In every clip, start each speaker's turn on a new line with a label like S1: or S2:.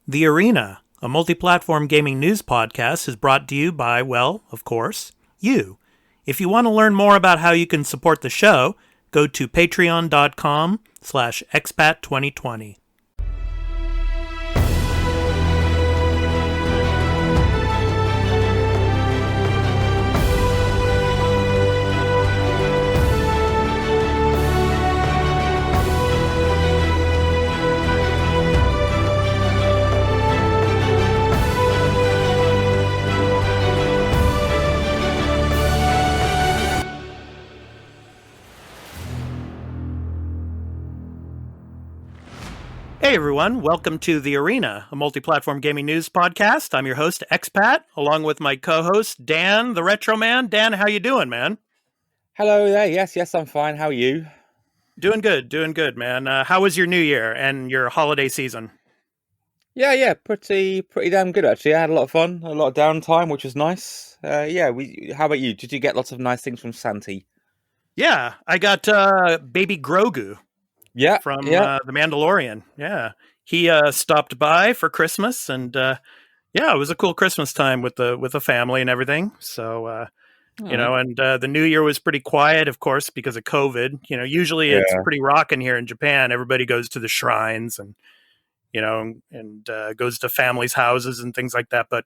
S1: The Arena, a multi-platform gaming news podcast, is brought to you by, well, of course, you. If you want to learn more about how you can support the show, go to patreon.com/expat2020. Hey everyone, welcome to The Arena, a multi-platform gaming news podcast. I'm your host, Expat, along with my co-host, Dan, the Retro Man. Dan, how you doing, man?
S2: Hello there. Yes, I'm fine. How are you?
S1: Doing good, man. How was your New Year and your holiday season?
S2: Yeah, pretty damn good actually. I had a lot of fun, a lot of downtime, which was nice. How about you? Did you get lots of nice things from Santi?
S1: Yeah, I got baby Grogu. From The Mandalorian. Yeah, he stopped by for Christmas, and it was a cool Christmas time with the family and everything. So the New Year was pretty quiet, of course, because of COVID. You know, usually it's pretty rocking here in Japan. Everybody goes to the shrines and goes to families' houses and things like that. But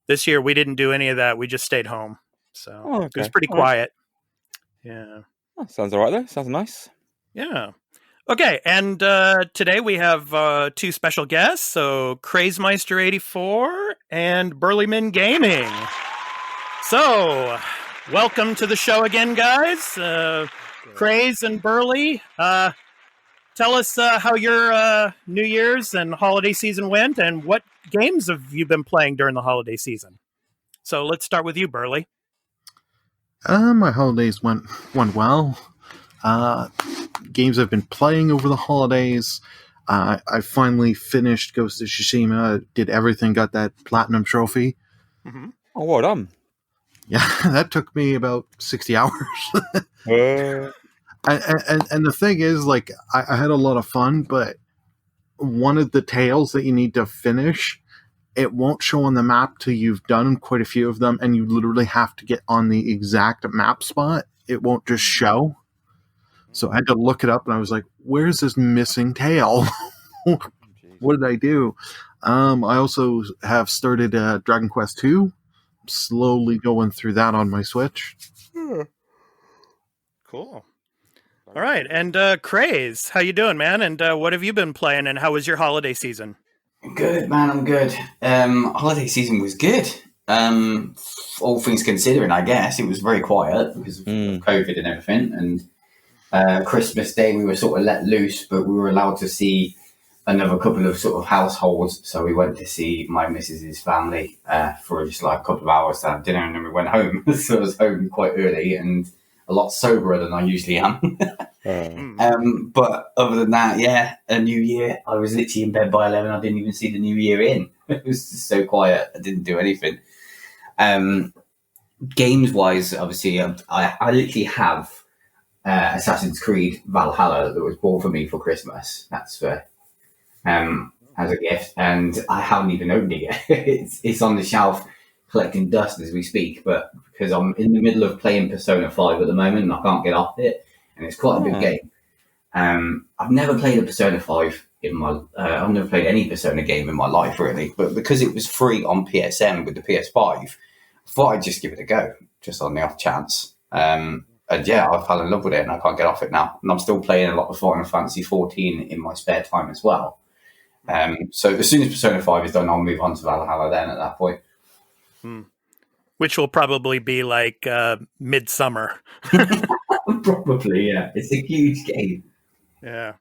S1: this year we didn't do any of that. We just stayed home, so it was pretty quiet. Yeah,
S2: sounds all right though. Sounds nice.
S1: Yeah. Okay, and today we have two special guests, so Crazemeister84 and Burlymengaming. So, welcome to the show again, guys. Craze and Burly, tell us how your New Year's and holiday season went, and what games have you been playing during the holiday season? So, let's start with you, Burly.
S3: My holidays went well. Games I've been playing over the holidays. I finally finished Ghost of Tsushima, did everything, got that platinum trophy.
S2: Mm-hmm. Oh, well done.
S3: Yeah, that took me about 60 hours. And the thing is, like, I had a lot of fun, but one of the tales that you need to finish, it won't show on the map till you've done quite a few of them, and you literally have to get on the exact map spot. It won't just show. So I had to look it up, and I was like, where's this missing tail? What did I do? I also have started Dragon Quest II. Slowly going through that on my Switch.
S1: Cool. All right. And Craze, how you doing, man? And what have you been playing, and how was your holiday season?
S4: Good, man. I'm good. Holiday season was good. All things considering, I guess. It was very quiet because of COVID and everything, and Christmas Day we were sort of let loose, but we were allowed to see another couple of sort of households. So we went to see my missus's family for just like a couple of hours to have dinner, and then we went home. So I was home quite early and a lot soberer than I usually am. But other than that, a New Year. I was literally in bed by 11. I didn't even see the New Year in. It was just so quiet. I didn't do anything. Games wise, obviously, I literally have Assassin's Creed Valhalla that was bought for me for Christmas. That's for as a gift, and I haven't even opened it yet. It's on the shelf collecting dust as we speak, but because I'm in the middle of playing Persona 5 at the moment and I can't get off it, and it's quite a big game. I've never played a Persona 5 I've never played any Persona game in my life really, but because it was free on PSN with the PS5, I thought I'd just give it a go, just on the off chance. And I fell in love with it and I can't get off it now. And I'm still playing a lot of Final Fantasy 14 in my spare time as well. So as soon as Persona 5 is done, I'll move on to Valhalla then at that point.
S1: Which will probably be like midsummer.
S4: Probably, yeah. It's a huge game.
S1: Yeah.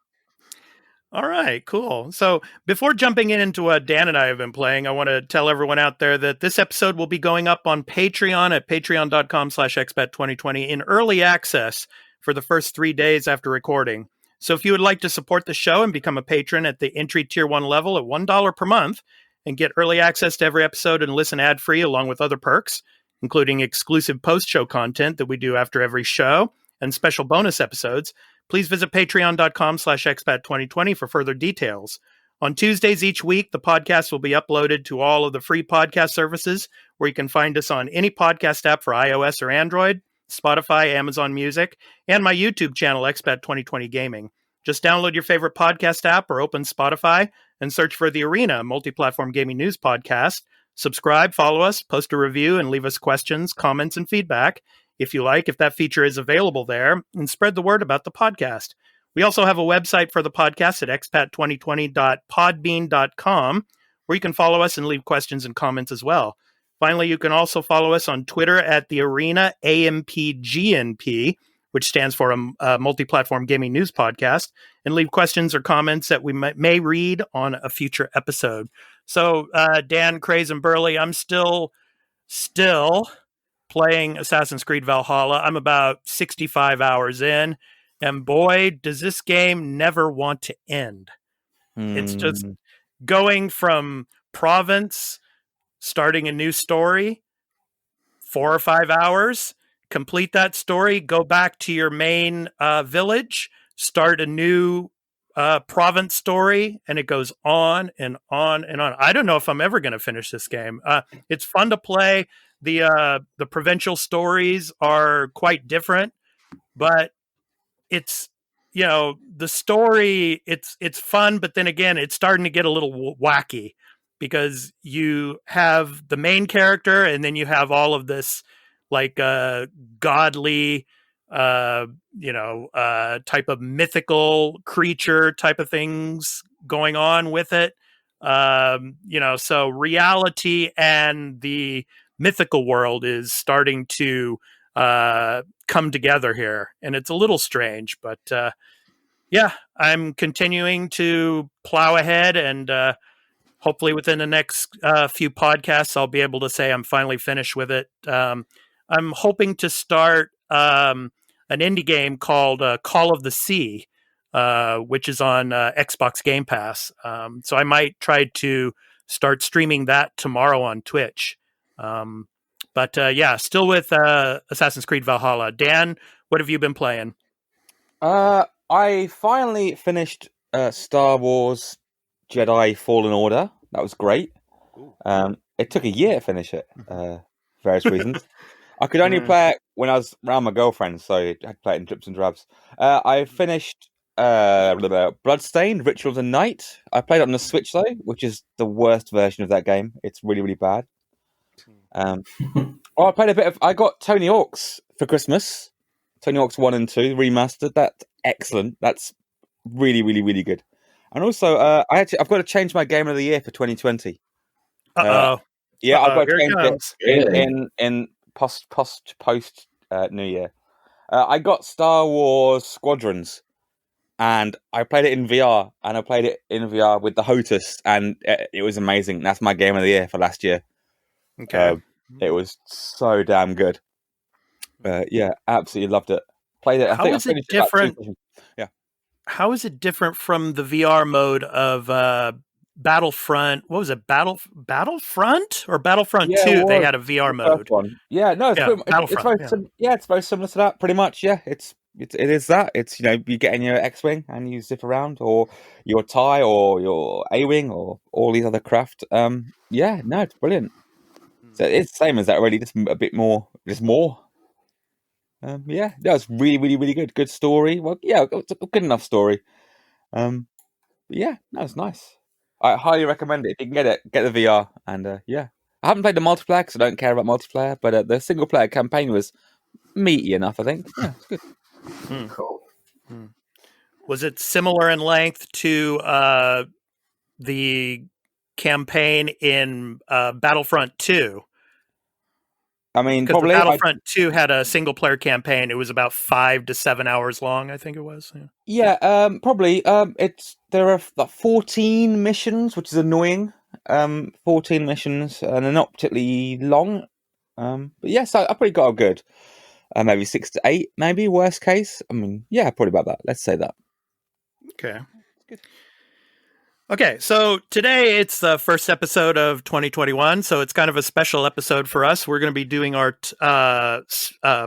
S1: All right, cool. So before jumping into what Dan and I have been playing, I want to tell everyone out there that this episode will be going up on Patreon at patreon.com/expat2020 in early access for the first 3 days after recording. So if you would like to support the show and become a patron at the entry tier 1 level at $1 per month and get early access to every episode and listen ad-free along with other perks, including exclusive post-show content that we do after every show and special bonus episodes, please visit patreon.com/expat2020 for further details. On Tuesdays each week, the podcast will be uploaded to all of the free podcast services where you can find us on any podcast app for iOS or Android, Spotify, Amazon Music, and my YouTube channel, Expat2020 Gaming. Just download your favorite podcast app or open Spotify and search for The Arena, Multiplatform Gaming News Podcast. Subscribe, follow us, post a review, and leave us questions, comments, and feedback if you like, if that feature is available there, and spread the word about the podcast. We also have a website for the podcast at expat2020.podbean.com, where you can follow us and leave questions and comments as well. Finally, you can also follow us on Twitter at The Arena AMPGNP, which stands for a multi-platform gaming news podcast, and leave questions or comments that we may read on a future episode. So, Dan, Craze, and Burley, I'm still playing Assassin's Creed Valhalla. I'm about 65 hours in, and boy, does this game never want to end. It's just going from province, starting a new story, 4 or 5 hours, complete that story, go back to your main village, start a new province story, and it goes on and on and on. I don't know if I'm ever going to finish this game. It's fun to play. The provincial stories are quite different, but it's, the story, it's fun, but then again, it's starting to get a little wacky because you have the main character and then you have all of this like godly, type of mythical creature type of things going on with it. So reality and the mythical world is starting to come together here, and it's a little strange, but I'm continuing to plow ahead, and hopefully within the next few podcasts I'll be able to say I'm finally finished with it. I'm hoping to start an indie game called Call of the Sea, which is on Xbox Game Pass, so I might try to start streaming that tomorrow on Twitch. Still with Assassin's Creed Valhalla. Dan, what have you been playing?
S2: I finally finished Star Wars Jedi Fallen Order. That was great. It took a year to finish it, various reasons. I could only play it when I was around my girlfriend, so I had to play it in drips and drabs. I finished Bloodstained, Ritual of the Night. I played it on the Switch, though, which is the worst version of that game. It's really, really bad. I played a bit of. I got Tony Hawk's for Christmas. Tony Hawk's 1 and 2 remastered. That's excellent. That's really, really, really good. And also, I've got to change my game of the year for 2020.
S1: Uh-oh.
S2: Yeah, I've got to change
S4: Really?
S2: in post New Year. I got Star Wars Squadrons, and I played it in VR, and I played it in VR with the HOTUS, and it was amazing. That's my game of the year for last year.
S1: Okay.
S2: It was so damn good. Absolutely loved it. Played it.
S1: How is it different?
S2: Yeah.
S1: How is it different from the VR mode of Battlefront? What was it? Battlefront or Battlefront 2? They had a VR mode.
S2: Yeah, no, it's
S1: Battlefront.
S2: it's very similar to that. Pretty much. Yeah, it is that. It's you get in your X-wing and you zip around, or your TIE, or your A-wing, or all these other craft. It's brilliant. So it's the same as that, really, just a bit more, just more. It's really, really, really good. Good story. Well, it's a good enough story. It's nice. I highly recommend it. If you can get it, get the VR. And I haven't played the multiplayer because I don't care about multiplayer, but the single player campaign was meaty enough, I think. Yeah, it's good.
S4: Cool.
S1: Was it similar in length to the campaign in Battlefront 2?
S2: I mean,
S1: because
S2: probably
S1: Battlefront 2 had a single player campaign. It was about 5 to 7 hours long, I think it was.
S2: Probably. There are like 14 missions, which is annoying. 14 missions, and they're not particularly long. But yes, I probably got a good, maybe 6 to 8, maybe worst case. I mean, probably about that. Let's say that.
S1: Okay. Good. Okay, so today it's the first episode of 2021, so it's kind of a special episode for us. We're going to be doing our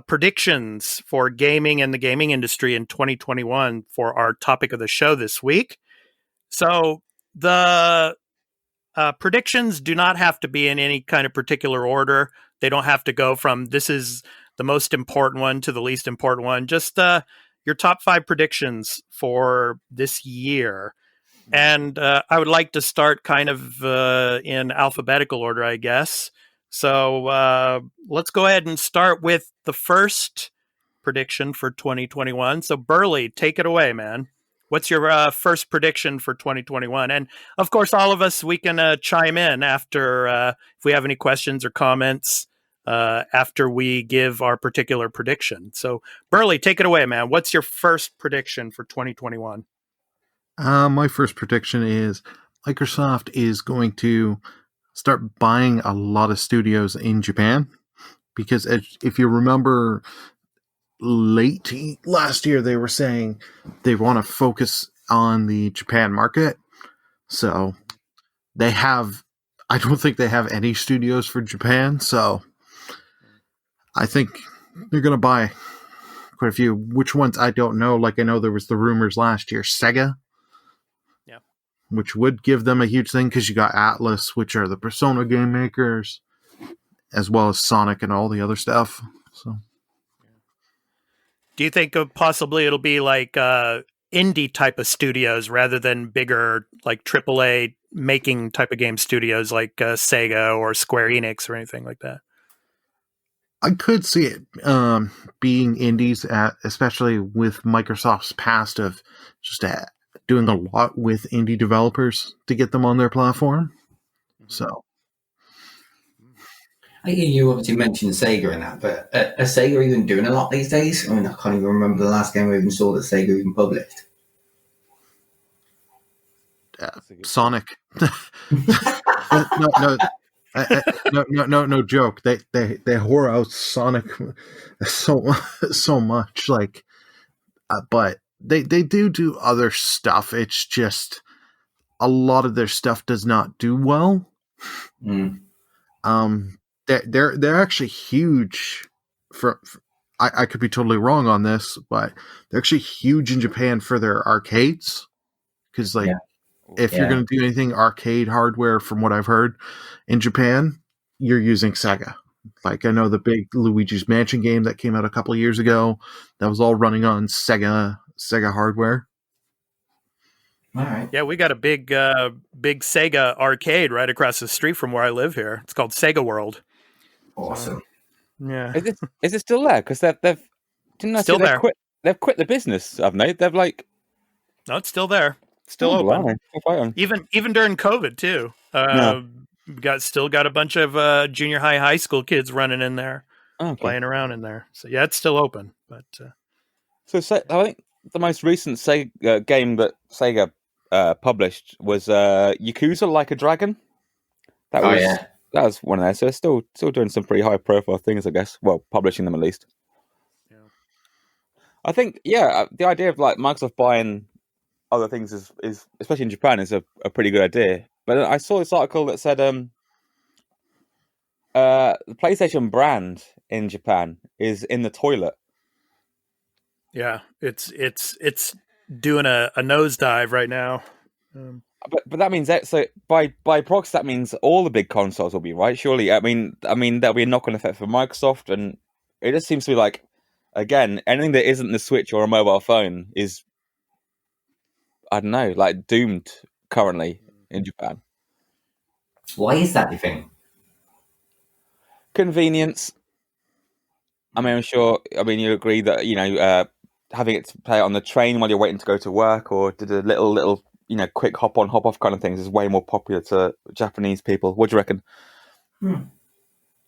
S1: predictions for gaming and the gaming industry in 2021 for our topic of the show this week. So the predictions do not have to be in any kind of particular order. They don't have to go from this is the most important one to the least important one. Just your top 5 predictions for this year. And I would like to start kind of in alphabetical order, I guess. So let's go ahead and start with the first prediction for 2021. So Burly, take it away, man. What's your first prediction for 2021? And of course, all of us, we can chime in after if we have any questions or comments after we give our particular prediction. So Burly, take it away, man. What's your first prediction for 2021?
S3: My first prediction is Microsoft is going to start buying a lot of studios in Japan, because if you remember late last year, they were saying they want to focus on the Japan market. So I don't think they have any studios for Japan. So I think they're going to buy quite a few. Which ones, I don't know. Like, I know there was the rumors last year, Sega. Which would give them a huge thing, because you got Atlas, which are the Persona game makers, as well as Sonic and all the other stuff. So,
S1: do you think possibly it'll be like indie type of studios rather than bigger, like AAA making type of game studios like Sega or Square Enix or anything like that?
S3: I could see it being indies, especially with Microsoft's past of just doing a lot with indie developers to get them on their platform. So,
S4: I hear you obviously mentioned Sega and that, but are Sega even doing a lot these days? I mean, I can't even remember the last game I even saw that Sega even published.
S3: Sonic. No joke. They whore out Sonic so much. Like, but they do other stuff. It's just a lot of their stuff does not do well. They're actually huge I could be totally wrong on this, but they're actually huge in Japan for their arcades, because if you're going to do anything arcade hardware, from what I've heard in Japan, you're using Sega. Like, I know the big Luigi's Mansion game that came out a couple of years ago, that was all running on Sega hardware.
S4: All right.
S1: Yeah, we got a big Sega arcade right across the street from where I live here. It's called Sega World.
S4: Awesome.
S1: Yeah.
S2: Is it still there? Because they've
S1: still there.
S2: They've quit the business, haven't they? They've
S1: no, it's still there. It's still open. Even during COVID too. Still got a bunch of junior high school kids running in there, playing around in there. So yeah, it's still open. But
S2: I think the most recent Sega game that Sega published was Yakuza Like a Dragon. That was one of those. So they're still doing some pretty high profile things, I guess. Well, publishing them at least. Yeah. I think the idea of like Microsoft buying other things is especially in Japan, is a pretty good idea. But I saw this article that said the PlayStation brand in Japan is in the toilet.
S1: Yeah, it's doing a nosedive right now.
S2: But that means that, so by proxy, that means all the big consoles will be, right? Surely, I mean that'll be a knock-on effect for Microsoft, and it just seems to be like, again, anything that isn't the Switch or a mobile phone is, I don't know, like doomed currently in Japan.
S4: Why is that, do you think?
S2: Convenience. I mean, I'm sure. I mean, you agree that having it to play on the train while you're waiting to go to work, or did a little quick hop on, hop off kind of things, is way more popular to Japanese people. What do you reckon?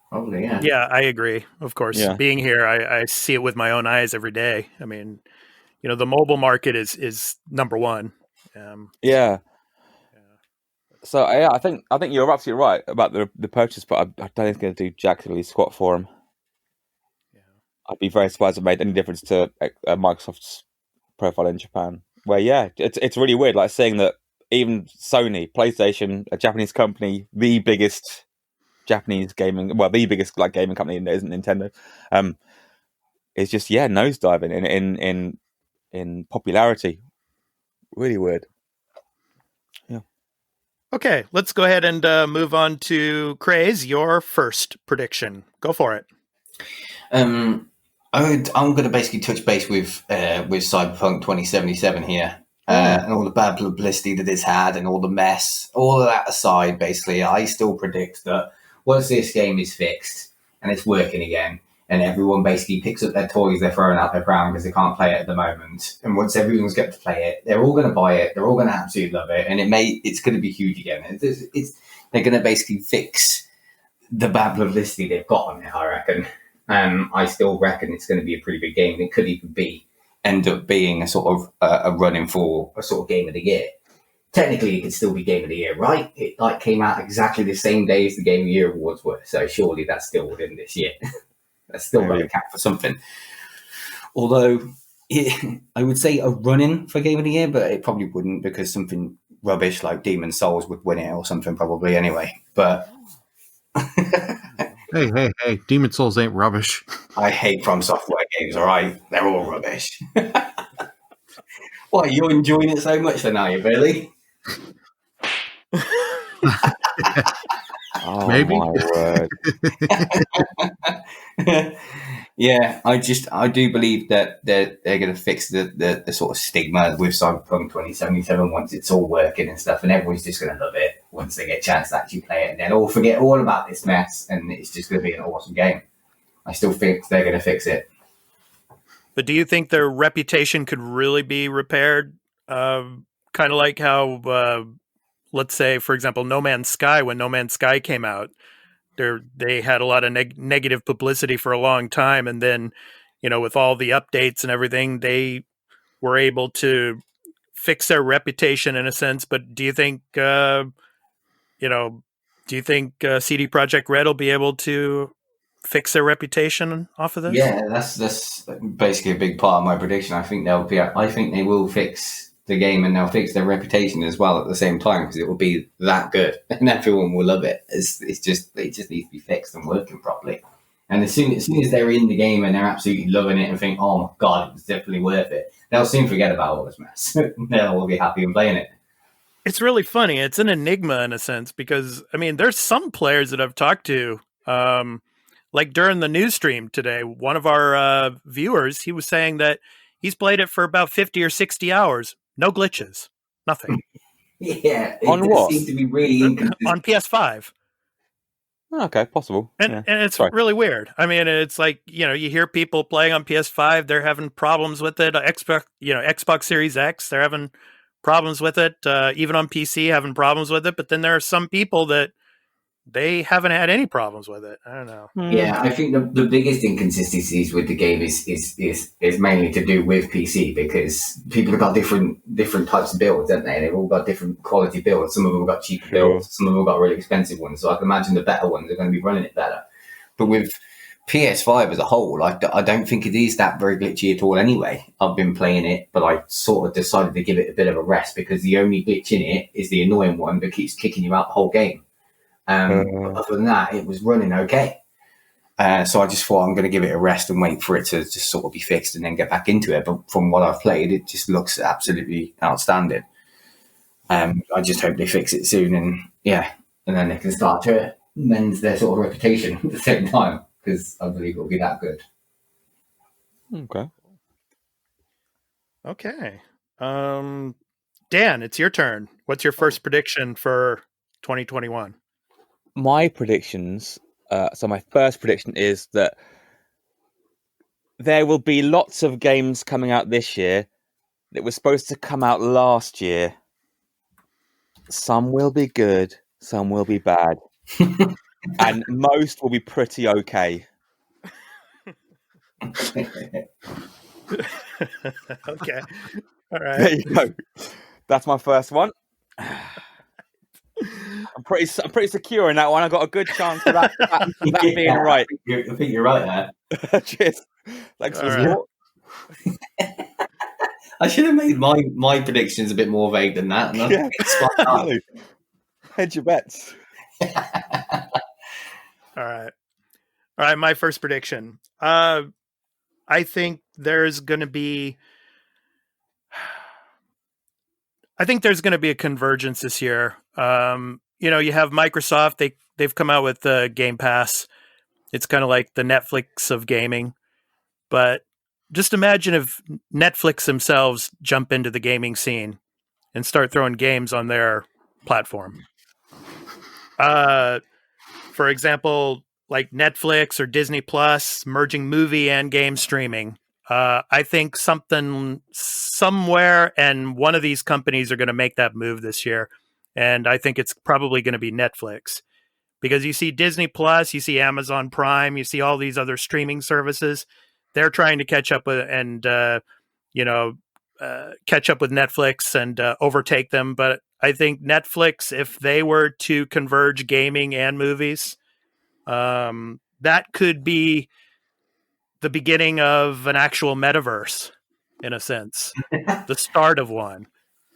S4: Probably, yeah.
S1: Yeah, I agree. Of course, being here, I see it with my own eyes every day. I mean, the mobile market is number one.
S2: So I think you're absolutely right about the purchase, but I don't think it's going to do jack really squat for them. I'd be very surprised if it made any difference to Microsoft's profile in Japan. Where it's really weird, like saying that even Sony, PlayStation, a Japanese company, the biggest Japanese gaming, the biggest gaming company isn't Nintendo, is just nosediving in popularity. Really weird. Yeah.
S1: Okay, let's go ahead and move on to Craze, your first prediction. Go for it.
S5: I'm going to basically touch base with Cyberpunk 2077 here. And all the bad publicity that it's had and all the mess, all of that aside, basically, I still predict that once this game is fixed and it's working again, and everyone basically picks up their toys they're throwing out their ground because they can't play it at the moment, and once everyone's got to play it, they're all going to buy it, they're all going to absolutely love it, and it's going to be huge again. They're going to basically fix the bad publicity they've got on it, I reckon. I still reckon it's going to be a pretty big game. It could even end up being a sort of a running for a sort of game of the year. Technically, it could still be game of the year, right? It came out exactly the same day as the Game of the Year awards were, so surely that's still within this year. That's still got to count for something. Although I would say a run-in for game of the year, but it probably wouldn't because something rubbish like Demon's Souls would win it or something probably anyway. But
S3: Hey, Demon Souls ain't rubbish.
S5: I hate From Software games, all right? They're all rubbish. What, you're enjoying it so much then, are you, Billy?
S2: Oh,
S3: Maybe.
S2: my word.
S5: Yeah, I do believe that they're going to fix the sort of stigma with Cyberpunk 2077 once it's all working and stuff, and everyone's just going to love it once they get a chance to actually play it, and then all forget all about this mess, and it's just going to be an awesome game. I still think they're going to fix it.
S1: But do you think their reputation could really be repaired? Kind of like how, let's say, for example, No Man's Sky, when No Man's Sky came out, they had a lot of negative publicity for a long time. And then, with all the updates and everything, they were able to fix their reputation in a sense. But do you think, CD Projekt Red will be able to fix their reputation off of this?
S5: Yeah, that's basically a big part of my prediction. I think they will fix the game and they'll fix their reputation as well at the same time because it will be that good and everyone will love it. It just needs to be fixed and working properly. And as soon as they're in the game and they're absolutely loving it and think, oh my god, it was definitely worth it, they'll soon forget about all this mess. They'll all be happy and playing it.
S1: It's really funny. It's an enigma in a sense because there's some players that I've talked to. Like during the news stream today, one of our viewers, he was saying that he's played it for about 50 or 60 hours. No glitches. Nothing.
S5: Yeah.
S2: On what?
S5: Seems to be really inconsistent.
S1: On PS5.
S2: Okay, possible.
S1: And it's really weird. It's like, you hear people playing on PS5, they're having problems with it. Xbox Series X, they're having problems with it. Even on PC, having problems with it. But then there are some people that they haven't had any problems with it. I don't know.
S5: Yeah, I think the biggest inconsistencies with the game is mainly to do with PC because people have got different types of builds, haven't they? They've all got different quality builds. Some of them have got cheaper builds. Some of them have got really expensive ones. So I can imagine the better ones are going to be running it better. But with PS5 as a whole, I don't think it is that very glitchy at all anyway. I've been playing it, but I sort of decided to give it a bit of a rest because the only glitch in it is the annoying one that keeps kicking you out the whole game. But other than that, it was running okay. So I just thought I'm going to give it a rest and wait for it to just sort of be fixed and then get back into it. But from what I've played, it just looks absolutely outstanding. I just hope they fix it soon and then they can start to mend their sort of reputation at the same time because I believe it'll be that good.
S1: Okay. Dan, it's your turn. What's your first prediction for 2021?
S2: My predictions, so my first prediction is that there will be lots of games coming out this year that were supposed to come out last year. Some will be good, some will be bad, and most will be pretty okay.
S1: Okay. All right.
S2: There you go. That's my first one. I'm pretty secure in that one. I got a good chance for that being right.
S5: I think you're right there.
S2: Cheers. Thanks for the support.
S5: I should have made my predictions a bit more vague than that. And
S2: Hedge your bets.
S1: All right. My first prediction. I think there's going to be a convergence this year You have Microsoft. They've come out with Game Pass. It's kind of like the Netflix of gaming. But just imagine if Netflix themselves jump into the gaming scene and start throwing games on their platform. For example, like Netflix or Disney Plus merging movie and game streaming. I think something somewhere, and one of these companies are going to make that move this year. And I think it's probably going to be Netflix, because you see Disney Plus, you see Amazon Prime, you see all these other streaming services. They're trying to catch up with catch up with Netflix and overtake them. But I think Netflix, if they were to converge gaming and movies, that could be the beginning of an actual metaverse, in a sense, the start of one.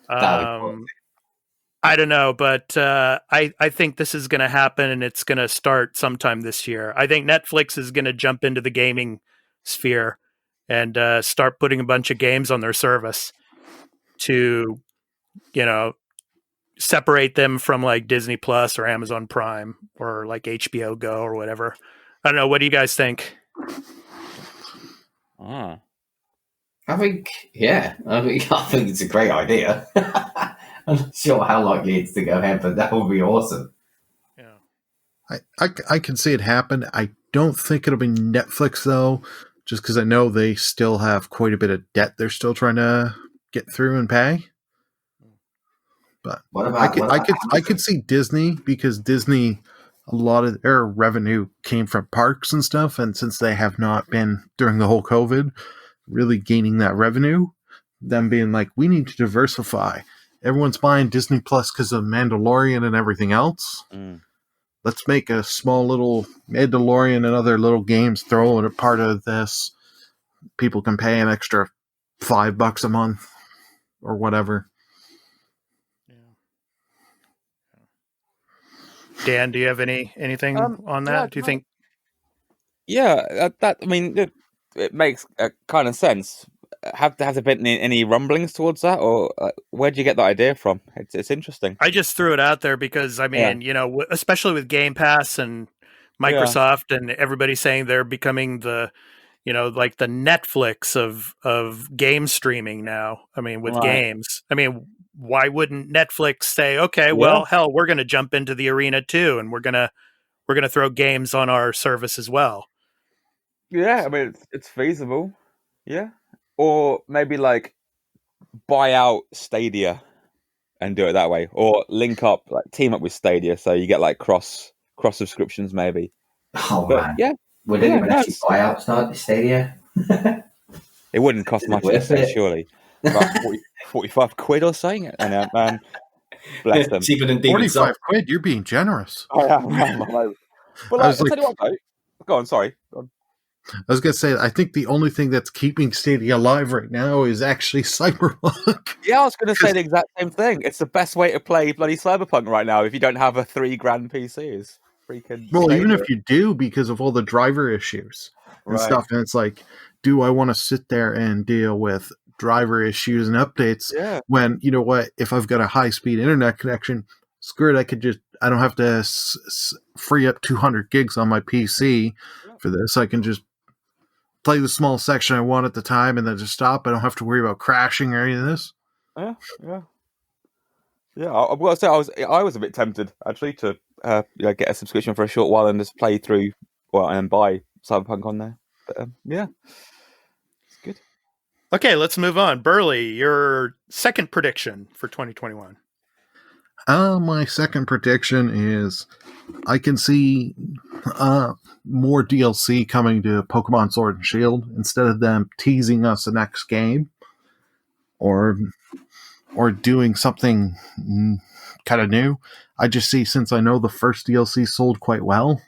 S1: I don't know, but I think this is going to happen, and it's going to start sometime this year. I think Netflix is going to jump into the gaming sphere and start putting a bunch of games on their service to, separate them from like Disney Plus or Amazon Prime or like HBO Go or whatever. I don't know. What do you guys think?
S5: Ah.
S4: I think it's a great idea. I'm not sure how likely it's to go ahead, but that would be awesome.
S1: Yeah.
S3: I can see it happen. I don't think it'll be Netflix though, just because I know they still have quite a bit of debt they're still trying to get through and pay. But I could see Disney, because Disney, a lot of their revenue came from parks and stuff, and since they have not been during the whole COVID really gaining that revenue, them being like, we need to diversify. Everyone's buying Disney Plus because of Mandalorian and everything else. Let's make a small little Mandalorian and other little games, throw in a part of this. People can pay an extra $5 a month or whatever.
S1: Dan, do you have anything on that?
S2: Yeah,
S1: Do you think?
S2: Yeah, it makes kind of sense. Have there been any rumblings towards that, or where do you get that idea from? It's interesting.
S1: I just threw it out there because especially with Game Pass and Microsoft and everybody saying they're becoming the, like the Netflix of game streaming now. I mean, with games. I mean, why wouldn't Netflix say, okay, well, hell, we're going to jump into the arena too, and we're gonna throw games on our service as well.
S2: Yeah, I mean, it's feasible. Yeah, or maybe like buy out Stadia and do it that way, or link up, like team up with Stadia, so you get like cross subscriptions, maybe.
S4: Oh man, yeah. Would anyone actually buy out Stadia?
S2: It wouldn't cost much to say, surely. About 45 quid or something. And bless them.
S5: Cheaper than
S3: 45 quid. You're being generous.
S2: I am. But I'll tell you what, though. Go on. Sorry.
S3: I was going to say, I think the only thing that's keeping Stadia alive right now is actually Cyberpunk.
S2: Yeah, I was going to say the exact same thing. It's the best way to play bloody Cyberpunk right now if you don't have a $3,000 PC. Is freaking
S3: well,
S2: Stadia.
S3: even if you do, because of all the driver issues and stuff, and it's like, do I want to sit there and deal with driver issues and updates when, you know what, if I've got a high-speed internet connection, screw it, I don't have to free up 200 gigs on my PC for this. I can just play the small section I want at the time and then just stop. I don't have to worry about crashing or any of this.
S2: Yeah. I've got to say, I was a bit tempted actually to get a subscription for a short while and just play through and buy Cyberpunk on there. But it's good.
S1: Okay, let's move on. Burley, your second prediction for 2021.
S3: My second prediction is I can see more DLC coming to Pokemon Sword and Shield instead of them teasing us the next game or doing something kind of new. I just see, since I know the first DLC sold quite well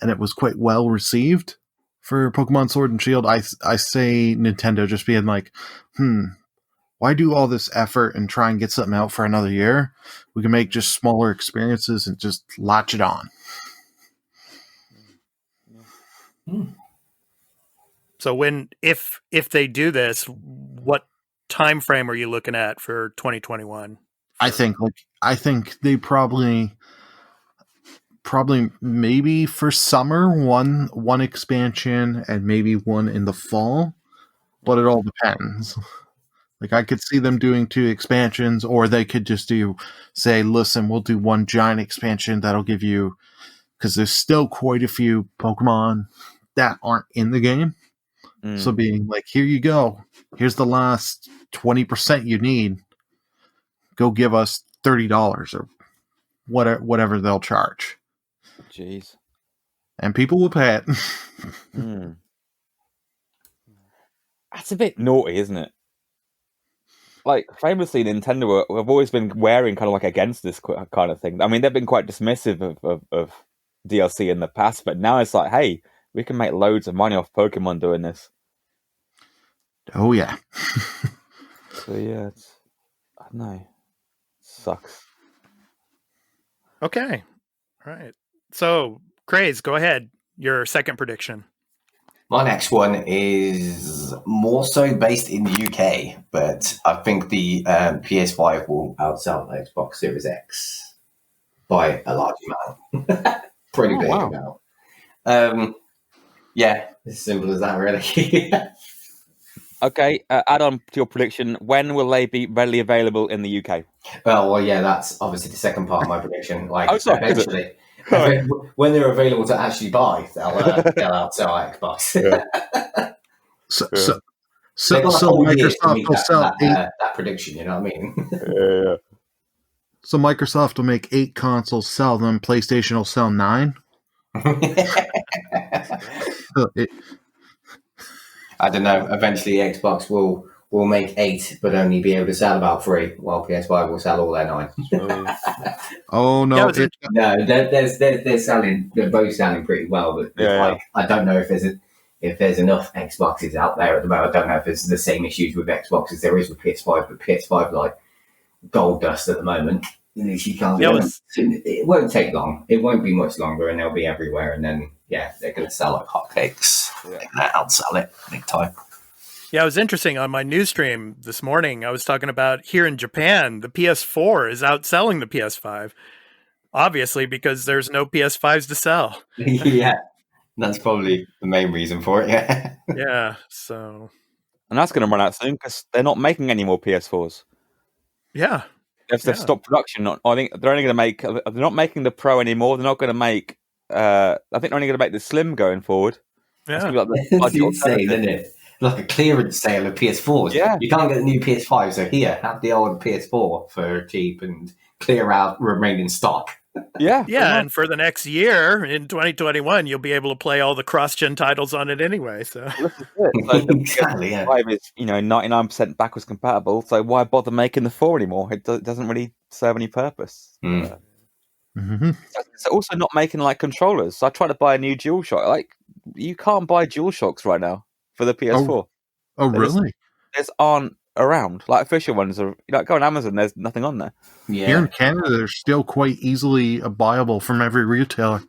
S3: and it was quite well received for Pokemon Sword and Shield, I say Nintendo just being like, why do all this effort and try and get something out for another year? We can make just smaller experiences and just latch it on.
S1: So if they do this, what time frame are you looking at for 2021
S3: I think they probably maybe for summer one expansion and maybe one in the fall, but it all depends. Like I could see them doing 2 expansions, or they could just say, listen, we'll do one giant expansion that'll give you, because there's still quite a few Pokemon that aren't in the game. So being like, here you go, here's the last 20% you need. Go give us $30 or whatever they'll charge.
S2: Jeez.
S3: And people will pay it.
S2: That's a bit naughty, isn't it? Like, famously, Nintendo have always been wearing kind of like against this kind of thing. I mean, they've been quite dismissive of DLC in the past, but now it's like, hey, we can make loads of money off Pokemon doing this.
S3: Oh, yeah.
S2: So, yeah, I don't know. Sucks.
S1: Okay. All right. So, Craze, go ahead. Your second prediction.
S5: My next one is more so based in the UK, but I think the PS5 will outsell the Xbox Series X by a large amount. Pretty big amount. Yeah, as simple as that, really.
S2: Okay, add on to your prediction. When will they be readily available in the UK?
S5: Well, yeah, that's obviously the second part of my prediction. Like, eventually,
S2: Right.
S5: when they're available to actually buy, they'll outsell Xbox.
S2: Yeah.
S3: So
S5: Microsoft
S3: will sell
S5: that prediction. You know what I mean?
S2: Yeah.
S3: So Microsoft will make 8 consoles, sell them. PlayStation will sell 9.
S5: I don't know. Eventually, Xbox will make 8, but only be able to sell about 3, while PS5 will sell all their 9.
S3: Oh no!
S5: No, they're selling. They're both selling pretty well, but like, I don't know if there's enough Xboxes out there at the moment. I don't know if it's the same issues with Xbox as there is with PS5, but PS5 like gold dust at the moment. You can't. It won't take long. It won't be much longer, and they'll be everywhere. And then they're going to sell like hotcakes. They're going to outsell it big time.
S1: Yeah, it was interesting. On my news stream this morning, I was talking about here in Japan, the PS4 is outselling the PS5. Obviously, because there's no PS5s to sell.
S5: Yeah, that's probably the main reason for it. Yeah.
S1: Yeah, so.
S2: And that's going to run out soon because they're not making any more PS4s.
S1: Yeah.
S2: They've stopped production. I think they're only going to make. They're not making the Pro anymore. They're not going to make. I think they're only going to make the Slim going forward.
S1: Yeah,
S5: it's insane, isn't it? Like a clearance sale of PS4s.
S2: Yeah,
S5: you can't get a new PS5, so here, have the old PS4 for cheap and clear out remaining stock.
S2: Yeah,
S1: and for the next year in 2021, you'll be able to play all the cross-gen titles on it anyway. So
S2: exactly, yeah. PS5 is 99% backwards compatible. So why bother making the 4 anymore? It doesn't really serve any purpose. It's also not making like controllers. So I tried to buy a new DualShock. Like you can't buy DualShocks right now for the PS4.
S3: Oh really?
S2: They just aren't around. Like official ones are. Go on Amazon. There's nothing on there.
S5: Yeah.
S3: Here in Canada, they're still quite easily buyable from every retailer.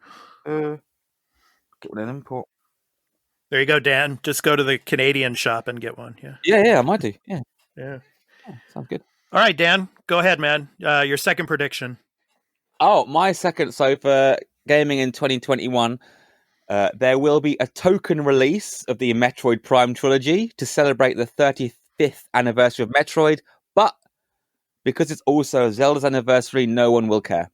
S2: Get one in import.
S1: There you go, Dan. Just go to the Canadian shop and get one.
S2: Yeah, I might do. Yeah. Sounds good.
S1: All right, Dan, go ahead, man. Your second prediction.
S2: Oh, my second. So for gaming in 2021, there will be a token release of the Metroid Prime trilogy to celebrate the 35th anniversary of Metroid, but because it's also Zelda's anniversary, no one will care.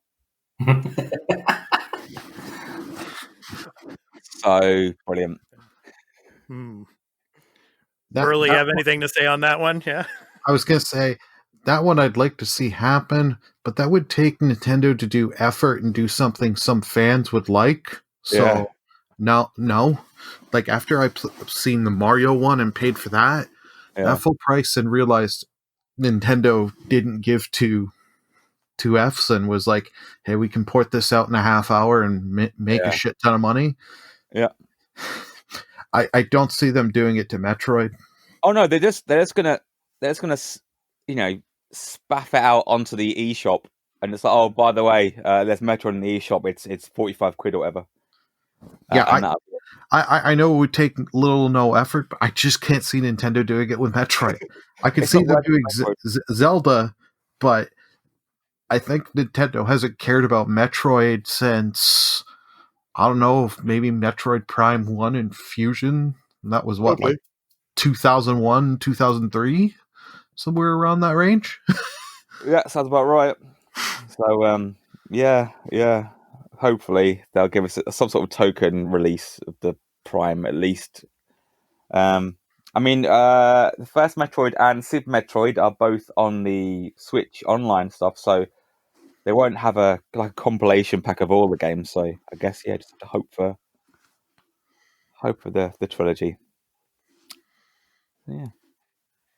S2: So brilliant.
S1: Burly, have anything to say on that one? Yeah.
S3: I was going to say that one I'd like to see happen, but that would take Nintendo to do effort and do something some fans would like. So no. Like after I've seen the Mario one and paid for that full price and realized Nintendo didn't give two Fs and was like, hey, we can port this out in a half hour and make a shit ton of money.
S2: Yeah.
S3: I don't see them doing it to Metroid.
S2: Oh no, they're just gonna spaff it out onto the eShop, and it's like, oh, by the way, there's Metroid in the eShop. It's 45 quid or whatever.
S3: I know it would take little or no effort, but I just can't see Nintendo doing it with Metroid. I can see them doing Zelda, but I think Nintendo hasn't cared about Metroid since, I don't know, maybe Metroid Prime 1 and Fusion. And that was what, like 2001, 2003? Somewhere around that range?
S2: Yeah, sounds about right. So, yeah. Hopefully they'll give us some sort of token release of the Prime at least. I mean, the first Metroid and Super Metroid are both on the Switch online stuff, so they won't have a compilation pack of all the games. So I guess just hope for the trilogy. Yeah.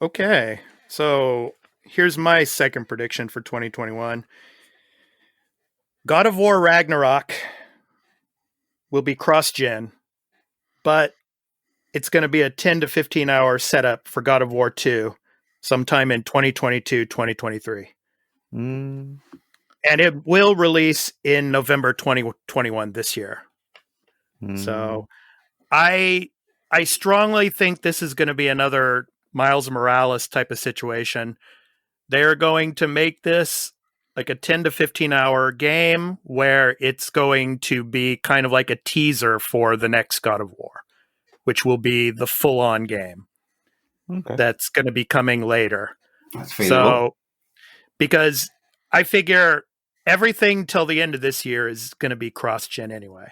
S1: Okay, so here's my second prediction for 2021. God of War Ragnarok will be cross-gen, but it's going to be a 10 to 15 hour setup for God of War 2 sometime in 2022, 2023. And it will release in November 2021 this year. So I strongly think this is going to be another Miles Morales type of situation. They're going to make this like a 10 to 15 hour game where it's going to be kind of like a teaser for the next God of War, which will be the full-on game that's going to be coming later.
S4: That's feasible.
S1: So, because I figure everything till the end of this year is going to be cross-gen anyway.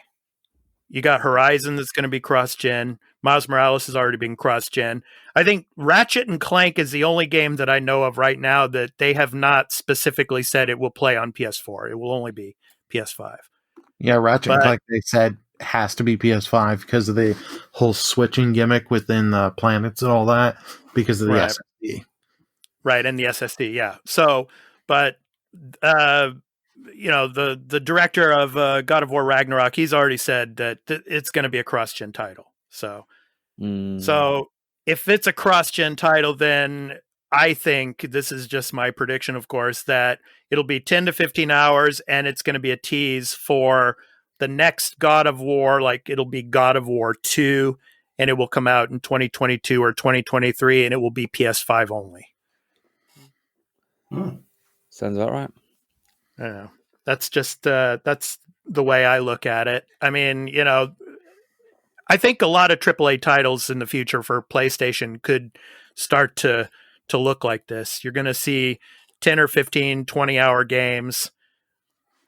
S1: You got Horizon that's going to be cross-gen. Miles Morales has already been cross-gen. I think Ratchet and Clank is the only game that I know of right now that they have not specifically said it will play on PS4. It will only be PS5.
S3: Yeah, Ratchet and Clank, they said, has to be PS5 because of the whole switching gimmick within the planets and all that, because of the SSD.
S1: Right, and the SSD, yeah. So, but the director of God of War Ragnarok, he's already said that it's going to be a cross-gen title. So if it's a cross-gen title, then I think, this is just my prediction, of course, that it'll be 10 to 15 hours and it's going to be a tease for the next God of War. Like, it'll be God of War 2 and it will come out in 2022 or 2023 and it will be PS5 only.
S2: Sounds about right.
S1: I don't know. That's just that's the way I look at it. I mean, I think a lot of AAA titles in the future for PlayStation could start to look like this. You're going to see 10 or 15, 20-hour games,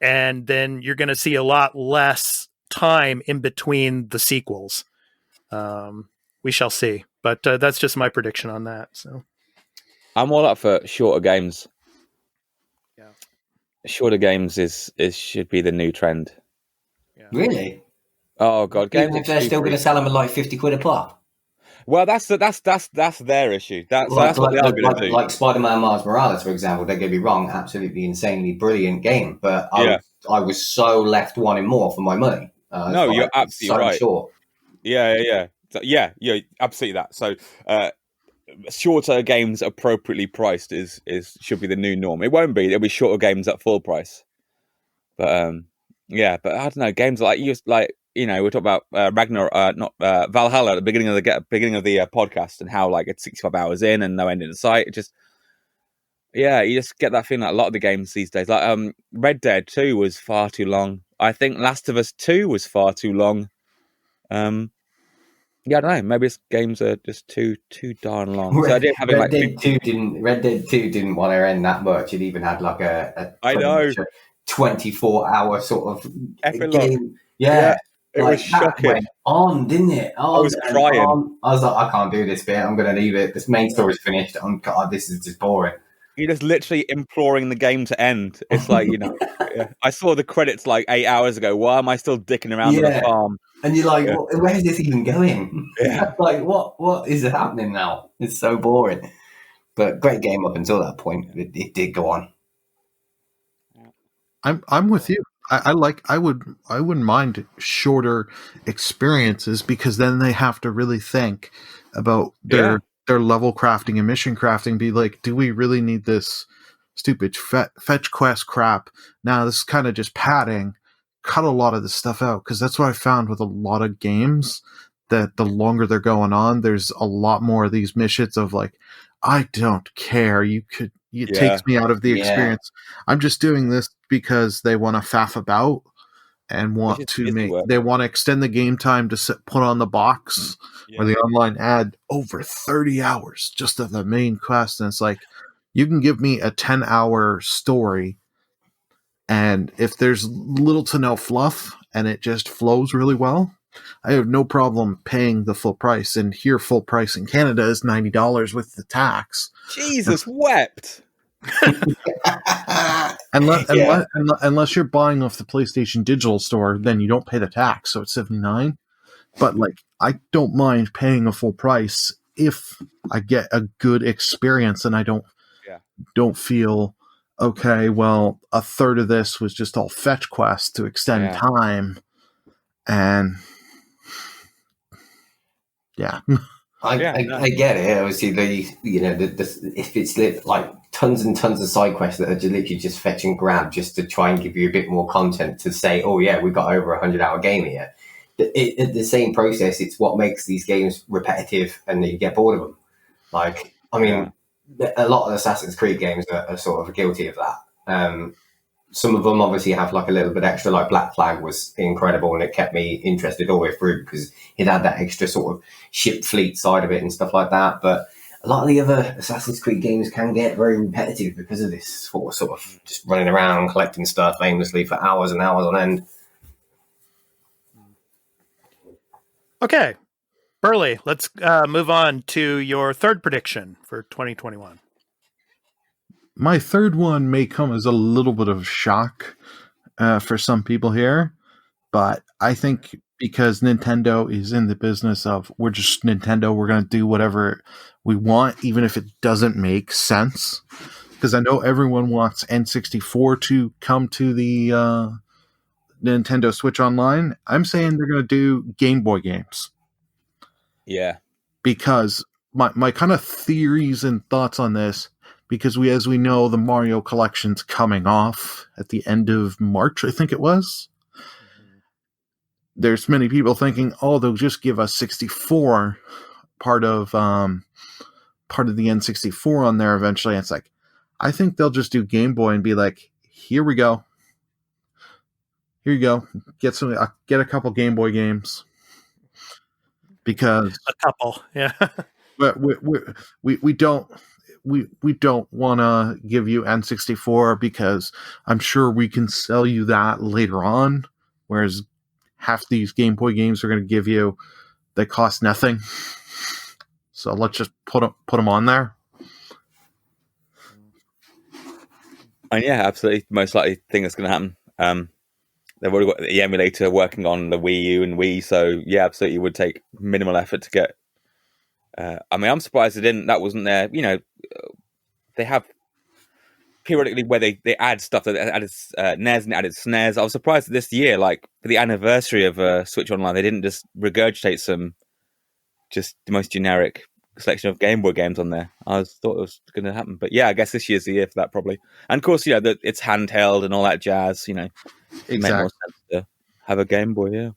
S1: and then you're going to see a lot less time in between the sequels. We shall see. But that's just my prediction on that. So
S2: I'm all up for shorter games.
S1: Yeah.
S2: Shorter games should be the new trend.
S1: Yeah.
S4: Really?
S2: Oh god,
S4: Even if they're still going to sell them at like 50 quid a pop.
S2: Well, that's their issue. That's what they are going to do.
S4: Like Spider-Man Miles Morales, for example. Don't get me wrong, absolutely insanely brilliant game, but I was so left wanting more for my money.
S2: No, you're absolutely right.
S4: Short.
S2: Yeah, absolutely that. So, shorter games appropriately priced should be the new norm. It won't be. There'll be shorter games at full price. But but I don't know. Games like we're talking about Valhalla at the beginning of the podcast, and how like it's 65 hours in and no end in sight. It just you just get that feeling like a lot of the games these days. Like Red Dead 2 was far too long. I think Last of Us 2 was far too long. I don't know. Maybe games are just too darn long.
S4: Red Dead 2 didn't want to end that much. It even had like a 24-hour sort of game. Yeah.
S2: It was shocking.
S4: Went on, didn't it?
S2: I was crying.
S4: I was like, I can't do this bit. I'm going to leave it. This main story's finished. God, this is just boring.
S2: You're just literally imploring the game to end. It's like, I saw the credits like 8 hours ago. Why am I still dicking around on the farm?
S4: And you're like, where is this even going?
S2: Yeah.
S4: Like, what is happening now? It's so boring. But great game up until that point. It did go on.
S3: I'm with you. I wouldn't mind shorter experiences, because then they have to really think about their level crafting and mission crafting. Be like, do we really need this stupid fetch quest crap? Now this is kind of just padding. Cut a lot of this stuff out, because that's what I found with a lot of games, that the longer they're going on, there's a lot more of these missions of like, I don't care. You could It takes me out of the experience. I'm just doing this because they want to faff about and want to they want to extend the game time to put on the box or the online ad over 30 hours just of the main quest. And it's like, you can give me a 10-hour story, and if there's little to no fluff and it just flows really well, I have no problem paying the full price. And here, full price in Canada is $90 with the tax.
S2: Jesus wept.
S3: Unless you're buying off the PlayStation Digital Store, then you don't pay the tax, so it's $79. But like, I don't mind paying a full price if I get a good experience and I don't feel, okay, well, a third of this was just all fetch quests to extend time, and
S5: I get it. Obviously, if it's like tons and tons of side quests that are literally just fetch and grab just to try and give you a bit more content to say, oh yeah, we got over 100-hour game here. The same process, it's what makes these games repetitive and you get bored of them. Like, I mean, a lot of Assassin's Creed games are sort of guilty of that. Some of them obviously have like a little bit extra, like Black Flag was incredible and it kept me interested all the way through because it had that extra sort of ship fleet side of it and stuff like that. But a lot of the other Assassin's Creed games can get very repetitive because of this sort of just running around collecting stuff aimlessly for hours and hours on end.
S1: Okay, Burley, let's move on to your third prediction for 2021.
S3: My third one may come as a little bit of a shock for some people here, but I think because Nintendo is in the business of, we're just Nintendo, we're going to do whatever we want, even if it doesn't make sense. Because I know everyone wants N64 to come to the Nintendo Switch Online. I'm saying they're going to do Game Boy games.
S2: Yeah.
S3: Because my kind of theories and thoughts on this, because as we know, the Mario collection's coming off at the end of March, I think it was. There's many people thinking, oh, they'll just give us 64 part of the N64 on there eventually. And it's like, I think they'll just do Game Boy and be like, here we go. Here you go. Get a couple Game Boy games. Because
S1: a couple, yeah.
S3: But we don't want to give you N64 because I'm sure we can sell you that later on. Whereas half these Game Boy games are going to give you, they cost nothing. So let's just put them on there.
S2: And yeah, absolutely. Most likely thing that's going to happen. They've already got the emulator working on the Wii U and Wii, so yeah, absolutely, it would take minimal effort to get. I mean, I'm surprised that wasn't there. You know, they have periodically where they add stuff that added NES and added SNES. I was surprised that this year, like for the anniversary of Switch Online, they didn't just regurgitate some just the most generic selection of Game Boy games on there. I thought it was going to happen, but yeah, I guess this year's the year for that probably. And of course, you know, it's handheld and all that jazz. You know, it makes more sense to have a Game Boy. Yeah.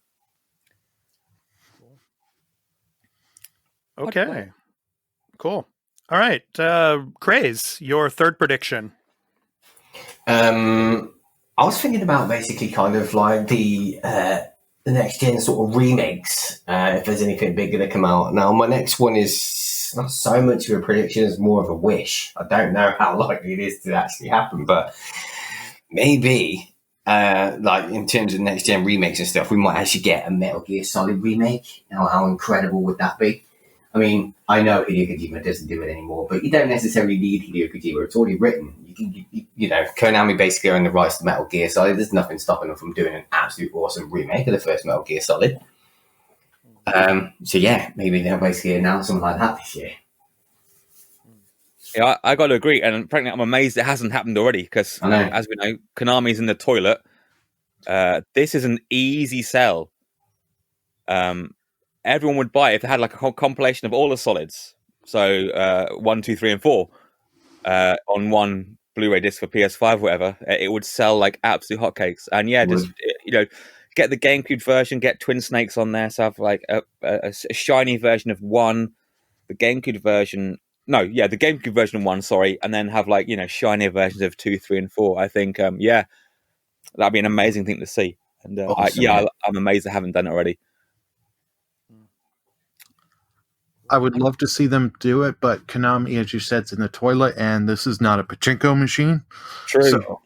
S1: Okay. Cool. All right, Craze, your third prediction.
S5: I was thinking about basically kind of like the next gen sort of remakes, if there's anything big going to come out. Now, my next one is not so much of a prediction as more of a wish. I don't know how likely it is to actually happen, but maybe, like in terms of next gen remakes and stuff, we might actually get a Metal Gear Solid remake. How incredible would that be? I mean, I know Hideo Kojima doesn't do it anymore, but you don't necessarily need Hideo Kojima. It's already written. You know, Konami basically own the rights to Metal Gear Solid. There's nothing stopping them from doing an absolute awesome remake of the first Metal Gear Solid. So yeah, maybe they'll basically announce something like that this year.
S2: Yeah, I got to agree, and frankly, I'm amazed it hasn't happened already. Because as we know, Konami's in the toilet. This is an easy sell. Everyone would buy it if they had like a whole compilation of all the solids. So 1, 2, 3, and 4 on one Blu-ray disc for PS5, whatever. It would sell like absolute hotcakes. And yeah, just get the GameCube version, get Twin Snakes on there, so have like a shiny version of 1, the GameCube version. No, yeah, the GameCube version of 1, sorry, and then have like, shinier versions of 2, 3, and 4. I think, yeah, that'd be an amazing thing to see. And
S5: Awesome,
S2: I'm amazed they haven't done it already.
S3: I would love to see them do it, but Konami, as you said, is in the toilet, and this is not a pachinko machine.
S2: True.
S3: So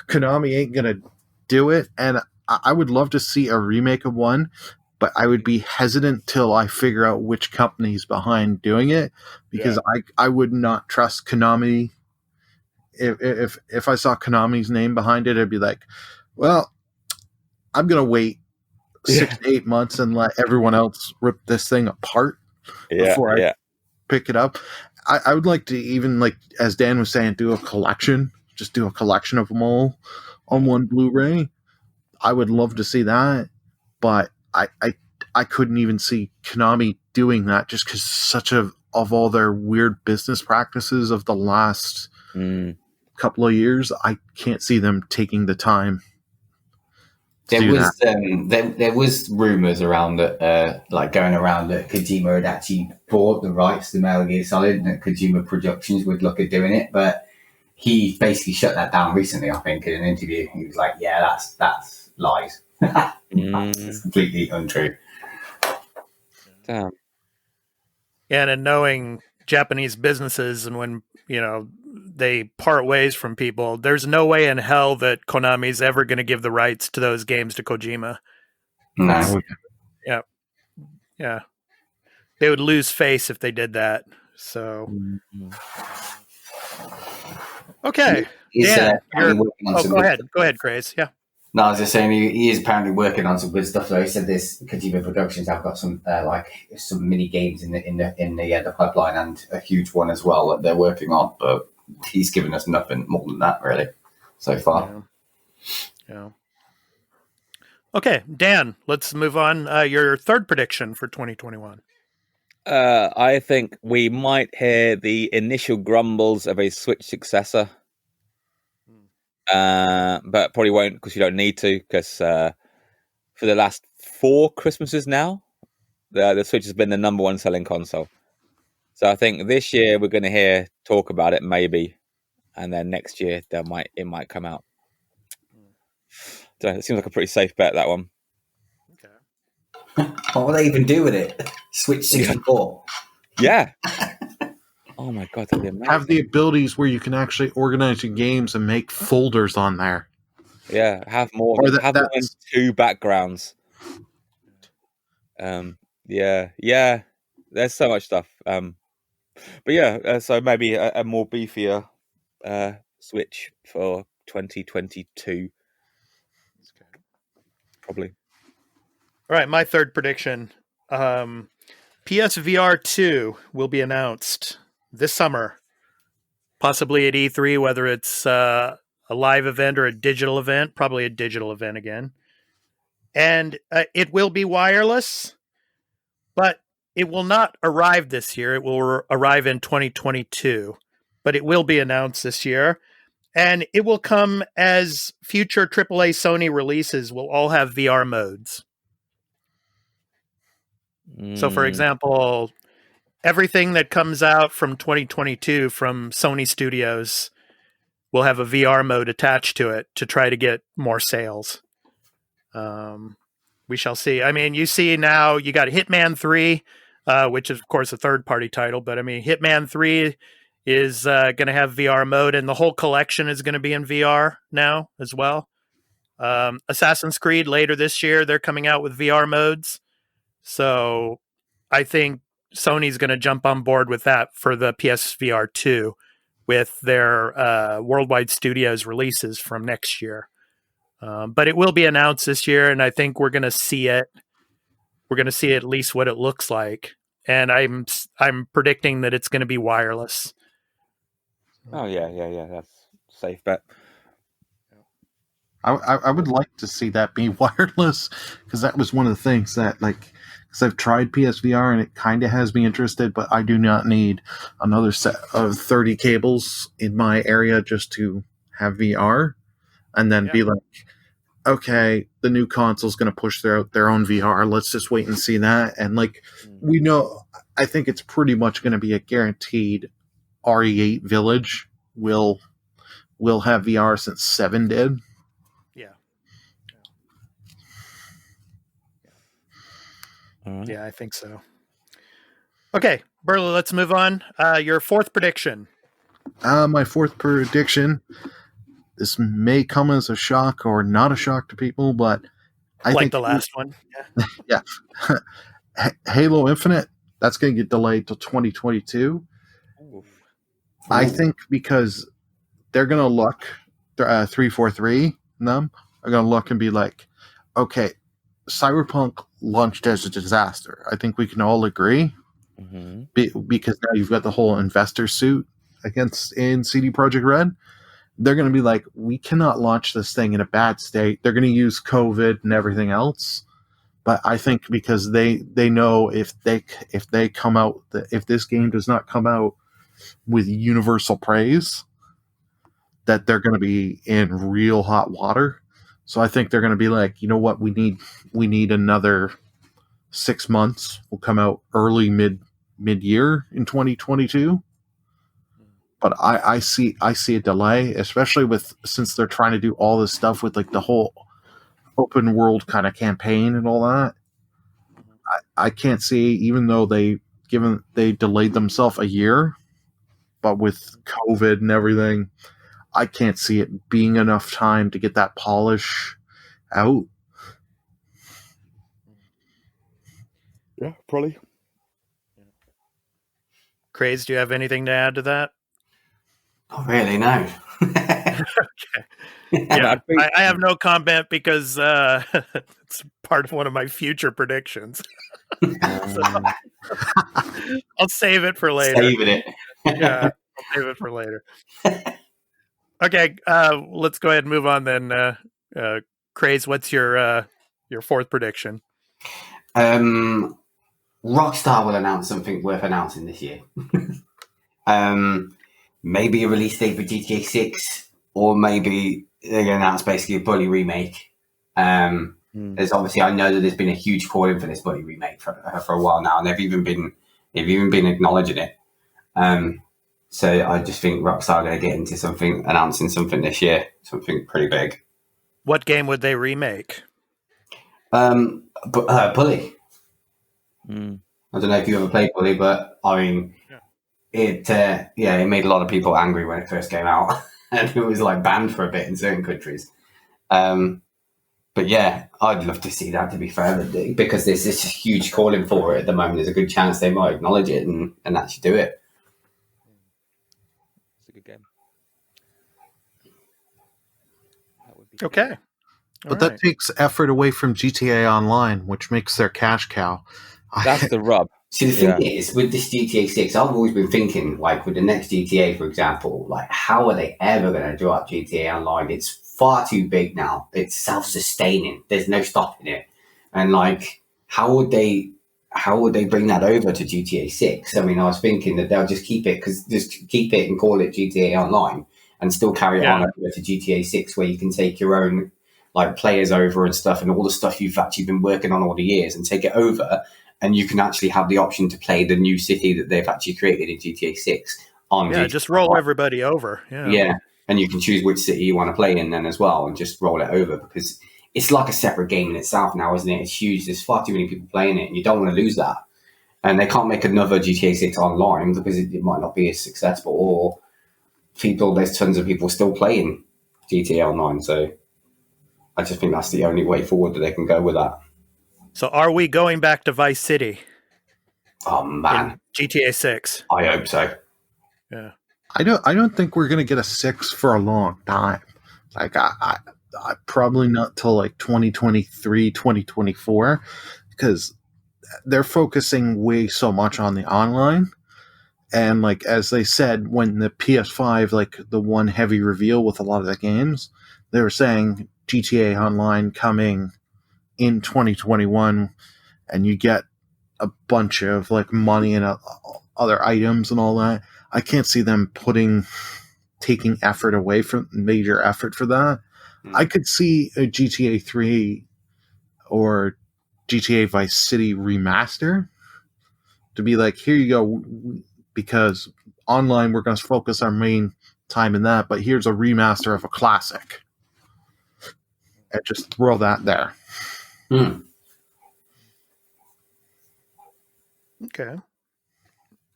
S3: Konami ain't gonna do it, and I would love to see a remake of 1, but I would be hesitant till I figure out which company's behind doing it, because I would not trust Konami. If I saw Konami's name behind it, I'd be like, well, I'm gonna wait 6 to 8 months and let everyone else rip this thing apart before I pick it up. I would like to even, like as Dan was saying, do a collection. Just do a collection of them all on one Blu-ray. I would love to see that, but I couldn't even see Konami doing that just because such of all their weird business practices of the last couple of years. I can't see them taking the time.
S4: There was rumors around that, like going around that Kojima had actually bought the rights to Metal Gear Solid, and that Kojima Productions would look at doing it, but he basically shut that down recently. I think in an interview, he was like, "Yeah, that's lies. That's completely untrue."
S2: Damn.
S1: And in knowing Japanese businesses, and when they part ways from people, there's no way in hell that Konami's ever going to give the rights to those games to Kojima.
S4: No.
S1: Yeah. They would lose face if they did that. So, okay. Dan, go ahead, Craze. Yeah.
S4: No, I was just saying he is apparently working on some good stuff. Though he said this Kojima Productions have got some some mini games in the pipeline, and a huge one as well that they're working on. But he's given us nothing more than that really so far.
S1: Yeah. Okay, Dan, let's move on. Your third prediction for 2021.
S2: I think we might hear the initial grumbles of a Switch successor. But probably won't, because you don't need to, because for the last 4 Christmases now, the Switch has been the number 1 selling console. So I think this year we're going to hear talk about it, maybe, and then next year it might come out. It seems like a pretty safe bet, that one.
S4: Okay. What will they even do with it? Switch 64.
S2: Yeah. Oh my god, that'd be amazing.
S3: Have the abilities where you can actually organize your games and make folders on there.
S2: Yeah, have more than 2 backgrounds. Yeah. There's so much stuff. But yeah, so maybe a more beefier Switch for 2022. Probably.
S1: All right, my third prediction. PSVR 2 will be announced this summer, possibly at E3, whether it's a live event or a digital event, probably a digital event again. And it will be wireless, but it will not arrive this year. It will arrive in 2022, but it will be announced this year. And it will come as future AAA Sony releases will all have VR modes. So, for example, everything that comes out from 2022 from Sony Studios will have a VR mode attached to it to try to get more sales. We shall see. I mean, you see now you got Hitman 3, which is, of course, a third-party title. But, I mean, Hitman 3 is going to have VR mode, and the whole collection is going to be in VR now as well. Assassin's Creed later this year, they're coming out with VR modes. So I think Sony's going to jump on board with that for the PSVR 2 with their worldwide studios releases from next year. But it will be announced this year, and I think we're going to see it. We're going to see at least what it looks like, and I'm predicting that it's going to be wireless.
S2: Oh yeah. That's a safe bet.
S3: I would like to see that be wireless, because that was one of the things that, like, because I've tried PSVR and it kind of has me interested, but I do not need another set of 30 cables in my area just to have VR and then be like, okay, the new console's going to push their own VR. Let's just wait and see that. And like we know, I think it's pretty much going to be a guaranteed RE8 Village will have VR since 7 did.
S1: Yeah.
S2: All right.
S1: Yeah, I think so. Okay, Burley, let's move on. Your fourth prediction.
S3: My fourth prediction. This may come as a shock or not a shock to people, but I
S1: Like
S3: think
S1: the last one. Yeah.
S3: yeah, Halo Infinite, that's going to get delayed till 2022. I think because they're going to look 343 them are going to look and be like, okay, Cyberpunk launched as a disaster. I think we can all agree. Because now you've got the whole investor suit in CD Projekt Red. They're going to be like, we cannot launch this thing in a bad state. They're going to use COVID and everything else. But I think because they know if they come out, if this game does not come out with universal praise, that they're going to be in real hot water. So I think they're going to be like, you know what, we need another 6 months. We'll come out early mid-year in 2022. But I see a delay, especially since they're trying to do all this stuff with like the whole open world kind of campaign and all that. I can't see, even though they delayed themselves a year, but with COVID and everything, I can't see it being enough time to get that polish out.
S2: Yeah, probably.
S1: Craze, do you have anything to add to that?
S5: Not really, no.
S1: Okay. Yeah, I have no comment because it's part of one of my future predictions. So, I'll save it for later.
S5: Saving it.
S1: Yeah, I'll save it for later. Okay, let's go ahead and move on then. Craze, what's your fourth prediction?
S5: Rockstar will announce something worth announcing this year. Maybe a release date for GTA 6, or maybe they're going to announce basically a Bully remake. There's obviously, I know that there's been a huge calling for this Bully remake for a while now, and they've even been acknowledging it. So I just think Rockstar are going to get into announcing something this year, something pretty big.
S1: What game would they remake?
S5: Bully. I don't know if you ever played Bully, but I mean, it made a lot of people angry when it first came out, and it was like banned for a bit in certain countries. But yeah, I'd love to see that, to be fair, because there's this huge calling for it at the moment. There's a good chance they might acknowledge it and actually do it.
S2: It's a good game.
S1: Okay.
S3: But that takes effort away from GTA Online, which makes their cash cow.
S2: That's the rub.
S5: See, the thing is, with this GTA 6, I've always been thinking, like, with the next GTA, for example, like, how are they ever going to do up GTA Online? It's far too big now. It's self-sustaining. There's no stopping it. And, like, how would they bring that over to GTA 6? I mean, I was thinking that they'll just keep it and call it GTA Online and still carry it on over to GTA 6, where you can take your own, like, players over and stuff, and all the stuff you've actually been working on all the years, and take it over. And you can actually have the option to play the new city that they've actually created in GTA 6 on GTA
S1: just roll everybody over.
S5: Yeah. And you can choose which city you want to play in then as well, and just roll it over, because it's like a separate game in itself now, isn't it? It's huge. There's far too many people playing it, and you don't want to lose that. And they can't make another GTA 6 online because it might not be as successful, or there's tons of people still playing GTA Online. So I just think that's the only way forward that they can go with that.
S1: So are we going back to Vice City?
S5: Oh man,
S1: GTA 6.
S5: I hope so.
S1: Yeah,
S3: I don't think we're gonna get a 6 for a long time. Like I probably not till like 2023, 2024, because they're focusing way so much on the online. And like as they said, when the PS5, like the one heavy reveal with a lot of the games, they were saying GTA Online coming in 2021, and you get a bunch of like money and other items and all that. I can't see them taking effort away from major effort for that. I could see a GTA 3 or GTA Vice City remaster to be like, here you go, because online we're going to focus our main time in that, but here's a remaster of a classic. And just throw that there.
S1: Okay.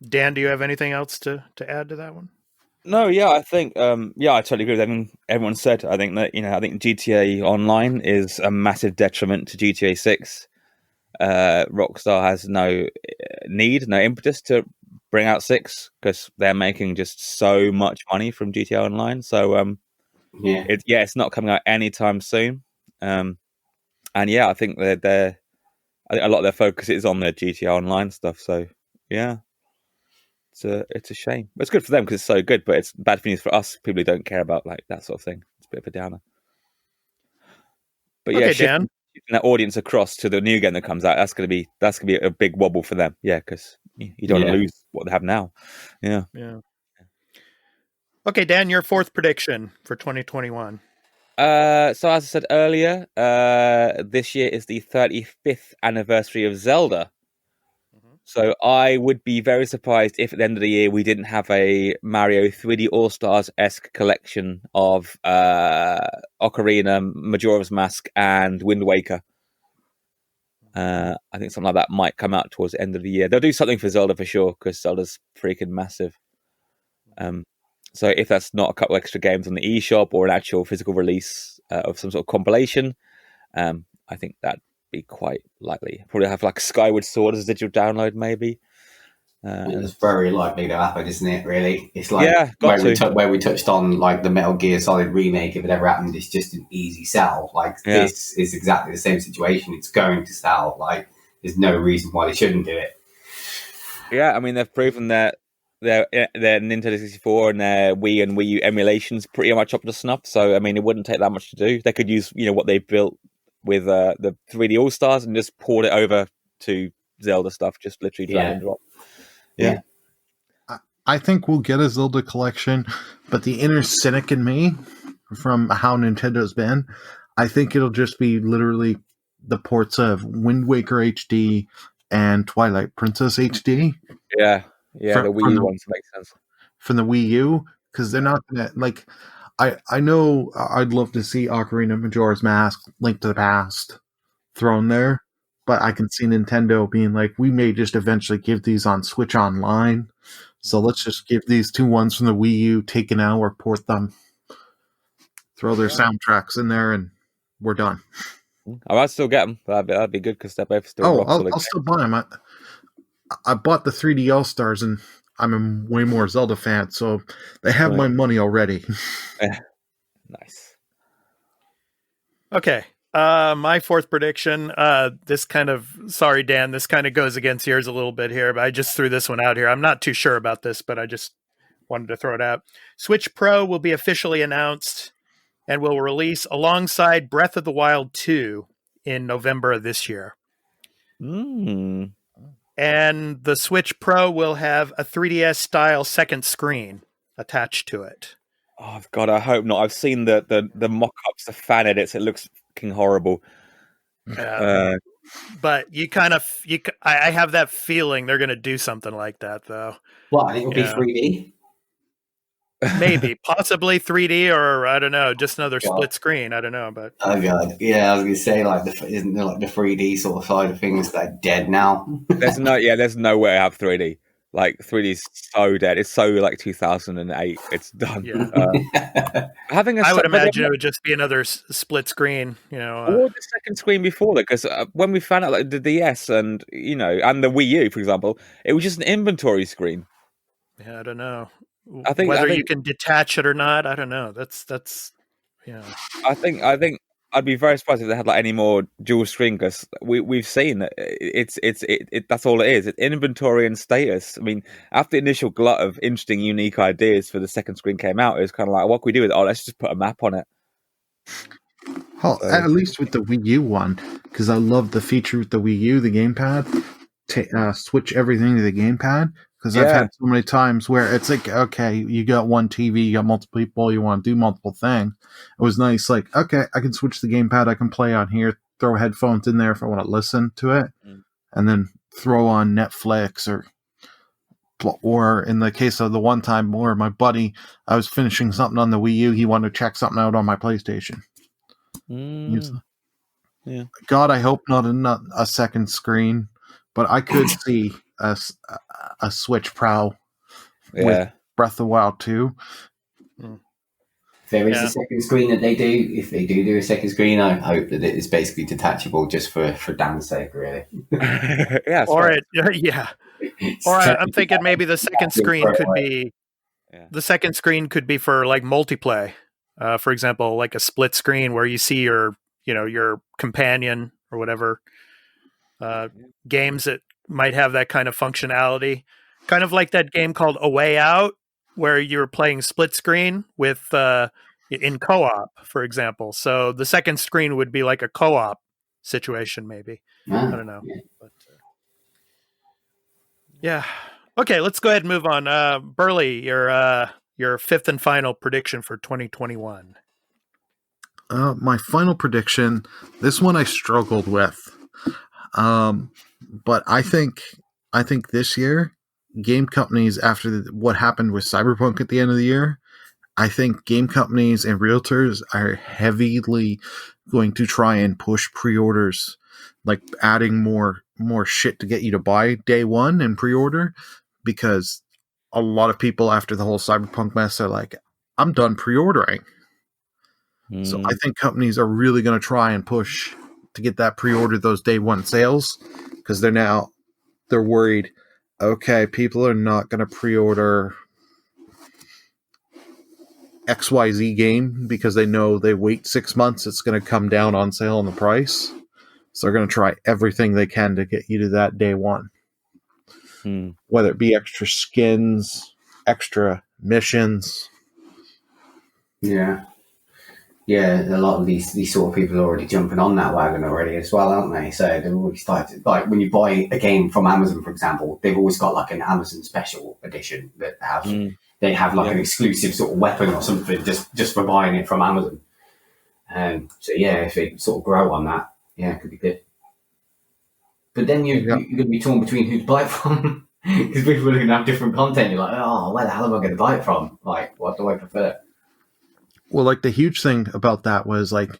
S1: Dan, do you have anything else to add to that one?
S2: No, yeah, I think, I totally agree with everything everyone said. I think that, I think GTA Online is a massive detriment to GTA 6. Rockstar has no impetus to bring out 6 because they're making just so much money from GTA Online. So, it's not coming out anytime soon. And yeah, I think I think a lot of their focus is on their GTA Online stuff. So, yeah. It's a shame. It's good for them because it's so good, but it's bad news for us people who don't care about like that sort of thing. It's a bit of a downer. But yeah,
S1: Dan,
S2: shifting that audience across to the new game that comes out, that's gonna be a big wobble for them. Yeah, because you don't want to lose what they have now. Yeah.
S1: Okay, Dan, your fourth prediction for 2021.
S2: So as I said earlier, this year is the 35th anniversary of Zelda. So I would be very surprised if at the end of the year we didn't have a Mario 3D All-Stars-esque collection of Ocarina, Majora's Mask, and Wind Waker. I think something like that might come out towards the end of the year. They'll do something for Zelda for sure, because Zelda's freaking massive. So if that's not a couple extra games on the eShop or an actual physical release of some sort of compilation, I think that be quite likely. Probably have like Skyward Sword as a digital download, maybe.
S4: It's very likely to happen, isn't it? Really, it's like where we touched on like the Metal Gear Solid remake. If it ever happened, it's just an easy sell. Like this is exactly the same situation. It's going to sell. Like there's no reason why they shouldn't do it.
S2: Yeah, I mean they've proven that their Nintendo 64 and their Wii and Wii U emulations pretty much up to snuff. So I mean, it wouldn't take that much to do. They could use what they built with the 3D All Stars and just poured it over to Zelda stuff, just literally drag and drop. Yeah.
S3: I think we'll get a Zelda collection, but the inner cynic in me, from how Nintendo's been, I think it'll just be literally the ports of Wind Waker HD and Twilight Princess HD.
S2: Yeah, the Wii U ones make sense.
S3: From the Wii U, because they're not gonna like. I know I'd love to see Ocarina, Majora's Mask, Link to the Past thrown there, but I can see Nintendo being like, we may just eventually give these on Switch Online, so let's just give these 2 ones from the Wii U taken out or port them, throw their soundtracks in there, and we're done.
S2: I might still get them. That'd be good because they're both still.
S3: I'll still buy them. I bought the 3D All Stars and I'm a way more Zelda fan, so they have my money already.
S2: Nice.
S1: Okay. My fourth prediction, sorry, Dan, this kind of goes against yours a little bit here, but I just threw this one out here. I'm not too sure about this, but I just wanted to throw it out. Switch Pro will be officially announced and will release alongside Breath of the Wild 2 in November of this year. And the Switch Pro will have a 3DS style second screen attached to it.
S2: Oh God, I hope not. I've seen the mock-ups, the fan edits. It looks fucking horrible.
S1: But I have that feeling they're going to do something like that, though.
S4: Well, I think it'll be 3D.
S1: Maybe, possibly 3D, or I don't know, just another split screen. I don't know, but
S4: oh God, yeah, I was gonna say isn't there like the 3D sort of side of things like dead now?
S2: There's no way I have 3D. Like 3D is so dead. It's so like 2008. It's done.
S1: Yeah. I would imagine it would just be another split screen,
S2: or the second screen before that. Because when we found out like the DS and and the Wii U, for example, it was just an inventory screen.
S1: Yeah, I don't know.
S2: I think
S1: you can detach it or not, I don't know. That's
S2: I think I'd be very surprised if they had like any more dual screen, because we've seen that it's that's all it is. It's inventory and status. I mean, after the initial glut of interesting, unique ideas for the second screen came out, it was kind of like, what can we do with it? Oh, let's just put a map on it.
S3: Well, at least with the Wii U one, because I love the feature with the Wii U, the gamepad. switch everything to the gamepad, because I've had so many times where it's like, okay, you got one TV, you got multiple people, you want to do multiple things. It was nice, like, okay, I can switch the gamepad, I can play on here, throw headphones in there if I want to listen to it, and then throw on Netflix or in the case of the one time where my buddy, I was finishing something on the Wii U, he wanted to check something out on my PlayStation. God, I hope not a second screen, but I could see a Switch Pro with Breath of the Wild 2.
S4: If there is a second screen that they do, if they do a second screen, I hope that it is basically detachable just for Dan's sake, really.
S1: Or I'm thinking maybe the second screen could be for like multiplayer. For example, like a split screen where you see your companion or whatever. Games that might have that kind of functionality, kind of like that game called A Way Out, where you're playing split screen with in co-op, for example. So the second screen would be like a co-op situation, maybe. I don't know. But, okay, let's go ahead and move on. Burley, your fifth and final prediction for 2021.
S3: My final prediction, this one I struggled with. But I think this year, game companies, after what happened with Cyberpunk at the end of the year, I think game companies and realtors are heavily going to try and push pre-orders, like adding more shit to get you to buy day one and pre-order, because a lot of people after the whole Cyberpunk mess are like, I'm done pre-ordering. So I think companies are really going to try and push to get that pre-order, those day one sales, because they're worried, okay, people are not going to pre-order XYZ game because they know they wait 6 months, it's going to come down on sale on the price. So they're going to try everything they can to get you to that day one. Whether it be extra skins, extra missions.
S4: Yeah, a lot of these sort of people are already jumping on that wagon already as well, aren't they? So they've already started, like when you buy a game from Amazon, for example, they've always got like an Amazon special edition that they have like an exclusive sort of weapon or something just for buying it from Amazon. So if they sort of grow on that, it could be good. But then you're going to be torn between who to buy it from, because people are going to have different content. You're like, oh, where the hell am I going to buy it from? Like, what do I prefer?
S3: Well, like the huge thing about that was, like,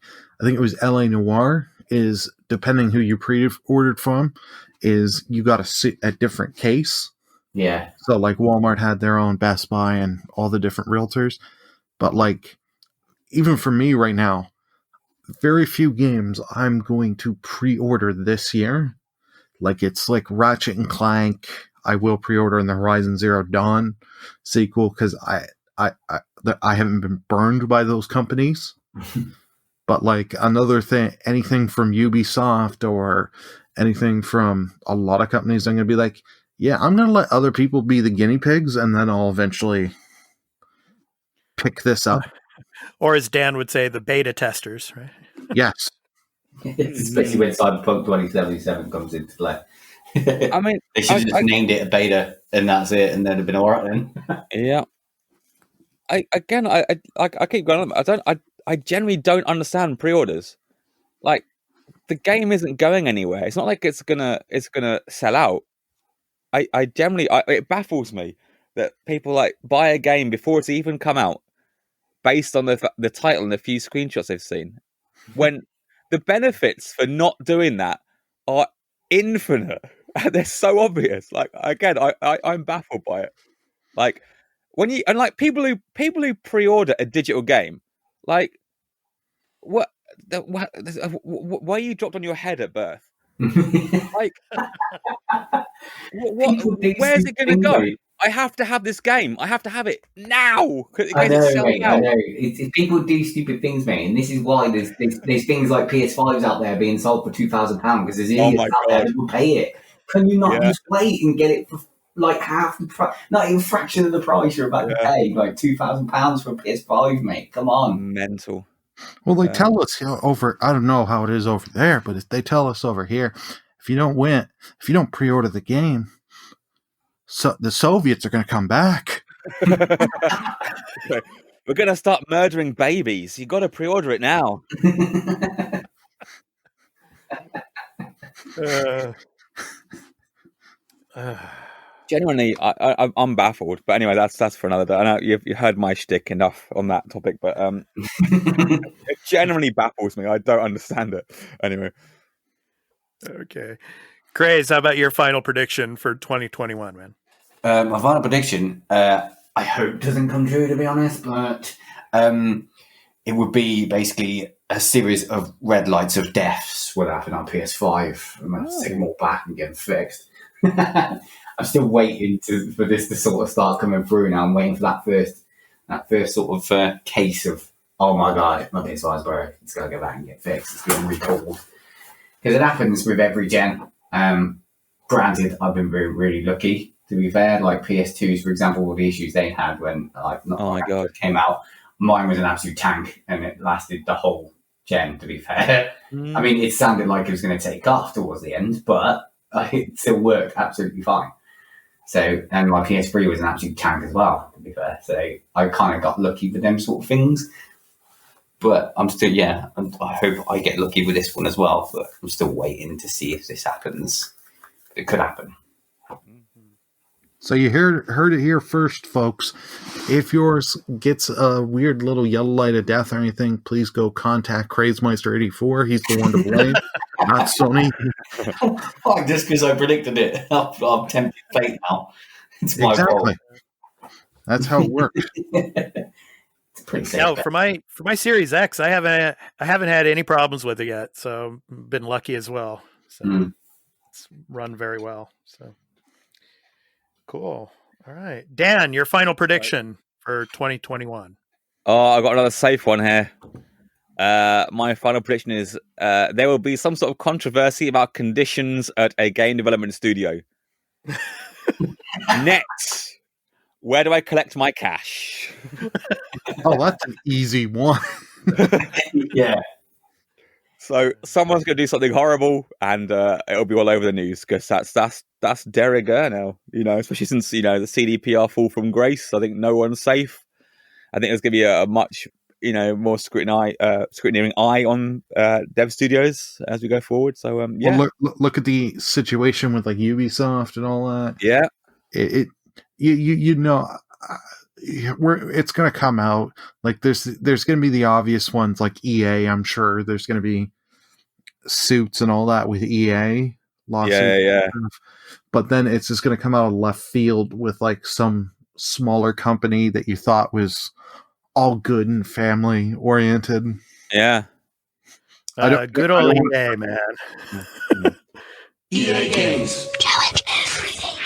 S3: I think it was LA Noire, is depending who you pre-ordered from, is you got a different case.
S4: Yeah.
S3: So like Walmart had their own, Best Buy and all the different realtors. But like, even for me right now, very few games I'm going to pre-order this year. Like it's like Ratchet and Clank. I will pre-order in the Horizon Zero Dawn sequel because I haven't been burned by those companies. But like another thing, anything from Ubisoft or anything from a lot of companies, I'm going to be like, yeah, I'm going to let other people be the guinea pigs, and then I'll eventually pick this up.
S1: Or as Dan would say, the beta testers, right?
S3: Yes.
S4: Especially when Cyberpunk 2077 comes into play.
S5: I mean,
S4: they should have just named it a beta, and that's it, and they'd have been all right then.
S5: Yeah. I keep going on. I generally don't understand pre-orders. Like, the game isn't going anywhere. It's not like it's gonna sell out. I generally it baffles me that people like buy a game before it's even come out, based on the title and the few screenshots they've seen, when the benefits for not doing that are infinite. They're so obvious. Like, again, I'm baffled by it. Like, people who pre-order a digital game, like, why are you dropped on your head at birth? Like, where's it going to go? I have to have this game. I have to have it now.
S4: I know, mate. I know. People do stupid things, mate, and this is why there's things like PS5s out there being sold for £2,000 because there's idiots out there that will pay it. Can you not just wait and get it for like half the price, not even a fraction of the price you're about to pay? Like £2,000 for a PS5, mate. Come on,
S5: mental.
S3: Well, they tell us over. I don't know how it is over there, but they tell us over here. if you don't pre-order the game, so the Soviets are going to come back.
S2: We're going to start murdering babies. You got to pre-order it now. Genuinely, I'm baffled. But anyway, that's for another day. I know you've heard my shtick enough on that topic, but it genuinely baffles me. I don't understand it. Anyway.
S1: Okay. Craze, how about your final prediction for 2021, man?
S5: My final prediction, I hope doesn't come true, to be honest, but it would be basically a series of red lights of deaths will happen on PS5. I'm going to take them all back and get them fixed. I'm still waiting for this to sort of start coming through now. I'm waiting for that first sort of case of, oh my God, my PS5's broke. It's got to go back and get fixed. It's being recalled. Because it happens with every gen. Granted, I've been really, really lucky, to be fair. Like PS2s, for example, all the issues they had when God came out, mine was an absolute tank, and it lasted the whole gen, to be fair. I mean, it sounded like it was going to take off towards the end, but it still worked absolutely fine. So, and my PS3 was an absolute tank as well, to be fair. So I kind of got lucky with them sort of things. But I'm still, I hope I get lucky with this one as well. But I'm still waiting to see if this happens. It could happen.
S3: So you heard it here first, folks. If yours gets a weird little yellow light of death or anything, please go contact Crazemeister84. He's the one to blame, not Sony.
S5: Just because I predicted it, I'm tempted fate now. It's my fault.
S3: That's how it works.
S5: It's pretty safe.
S1: No, for my Series X, I haven't had any problems with it yet, so I've been lucky as well. So it's run very well. So. Cool. All right. Dan, your final prediction for 2021.
S2: Oh, I got another safe one here. My final prediction is there will be some sort of controversy about conditions at a game development studio. Next, where do I collect my cash?
S3: Oh, that's an easy one.
S5: Yeah.
S2: So someone's going to do something horrible, and it'll be all over the news because that's de rigueur now. Especially since the CDPR fall from grace. I think no one's safe. I think there's going to be a much more scrutinizing eye on dev studios as we go forward. So yeah.
S3: Well, look at the situation with like Ubisoft and all that.
S2: Yeah.
S3: It's going to come out. Like there's going to be the obvious ones like EA. I'm sure there's going to be suits and all that with EA lawsuits.
S2: Yeah.
S3: But then it's just going to come out of left field with like some smaller company that you thought was all good and family oriented.
S2: Yeah.
S1: Good old EA, man.
S6: EA Games.
S7: Challenge everything.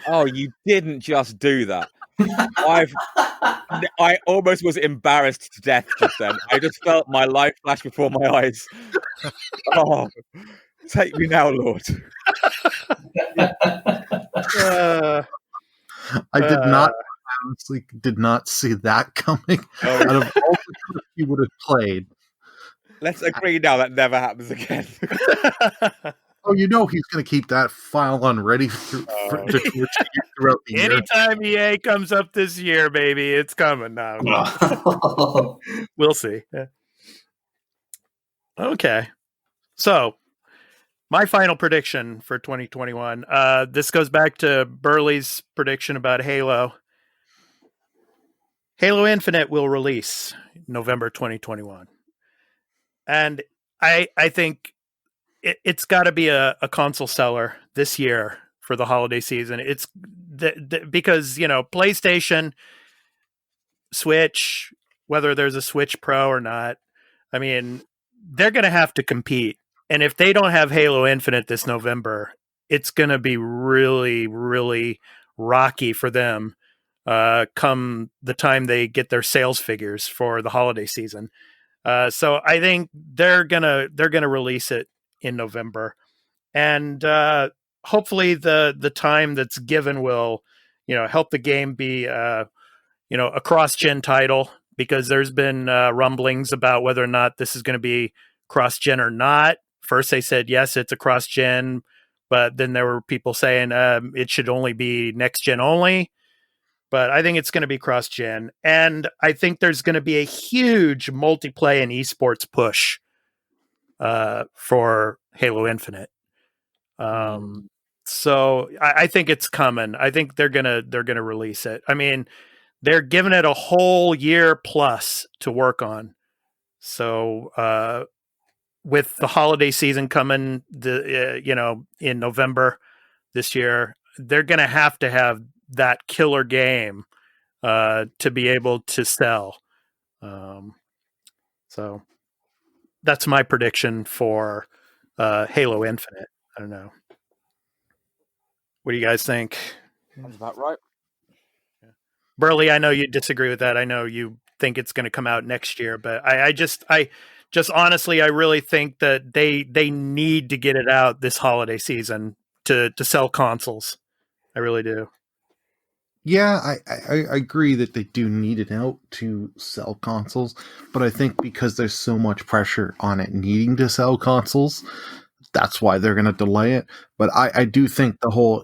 S2: Oh, you didn't just do that. I almost was embarrassed to death just then. I just felt my life flash before my eyes. Oh, take me now, Lord.
S3: I honestly did not see that coming. Out of all the stuff he would have played.
S2: Let's agree now that never happens again.
S3: Oh, he's going to keep that file on ready throughout the year.
S1: Anytime EA comes up this year, baby, it's coming now. We'll see. Yeah. Okay. So, my final prediction for 2021. This goes back to Burley's prediction about Halo. Halo Infinite will release November 2021. And I think it's got to be a console seller this year for the holiday season. It's because, PlayStation, Switch, whether there's a Switch Pro or not, I mean, they're going to have to compete. And if they don't have Halo Infinite this November, it's going to be really, really rocky for them come the time they get their sales figures for the holiday season. So I think they're gonna release it in November, and hopefully the time that's given will help the game be a cross-gen title, because there's been rumblings about whether or not this is going to be cross-gen or not. First they said yes, it's a cross-gen but then there were people saying it should only be next gen only. But I think it's going to be cross gen, and I think there's going to be a huge multiplayer and esports push for Halo Infinite. So I think it's coming. I think they're gonna release it. I mean, they're giving it a whole year plus to work on. So with the holiday season coming, in November this year, they're gonna have to have that killer game to be able to sell. So that's my prediction for Halo Infinite. I don't know. What do you guys think?
S2: That's about right.
S1: Burley, I know you disagree with that. I know you think it's going to come out next year, but I just honestly, I really think that they need to get it out this holiday season to sell consoles. I really do.
S3: Yeah, I agree that they do need it out to sell consoles, but I think because there's so much pressure on it needing to sell consoles, that's why they're going to delay it. But I do think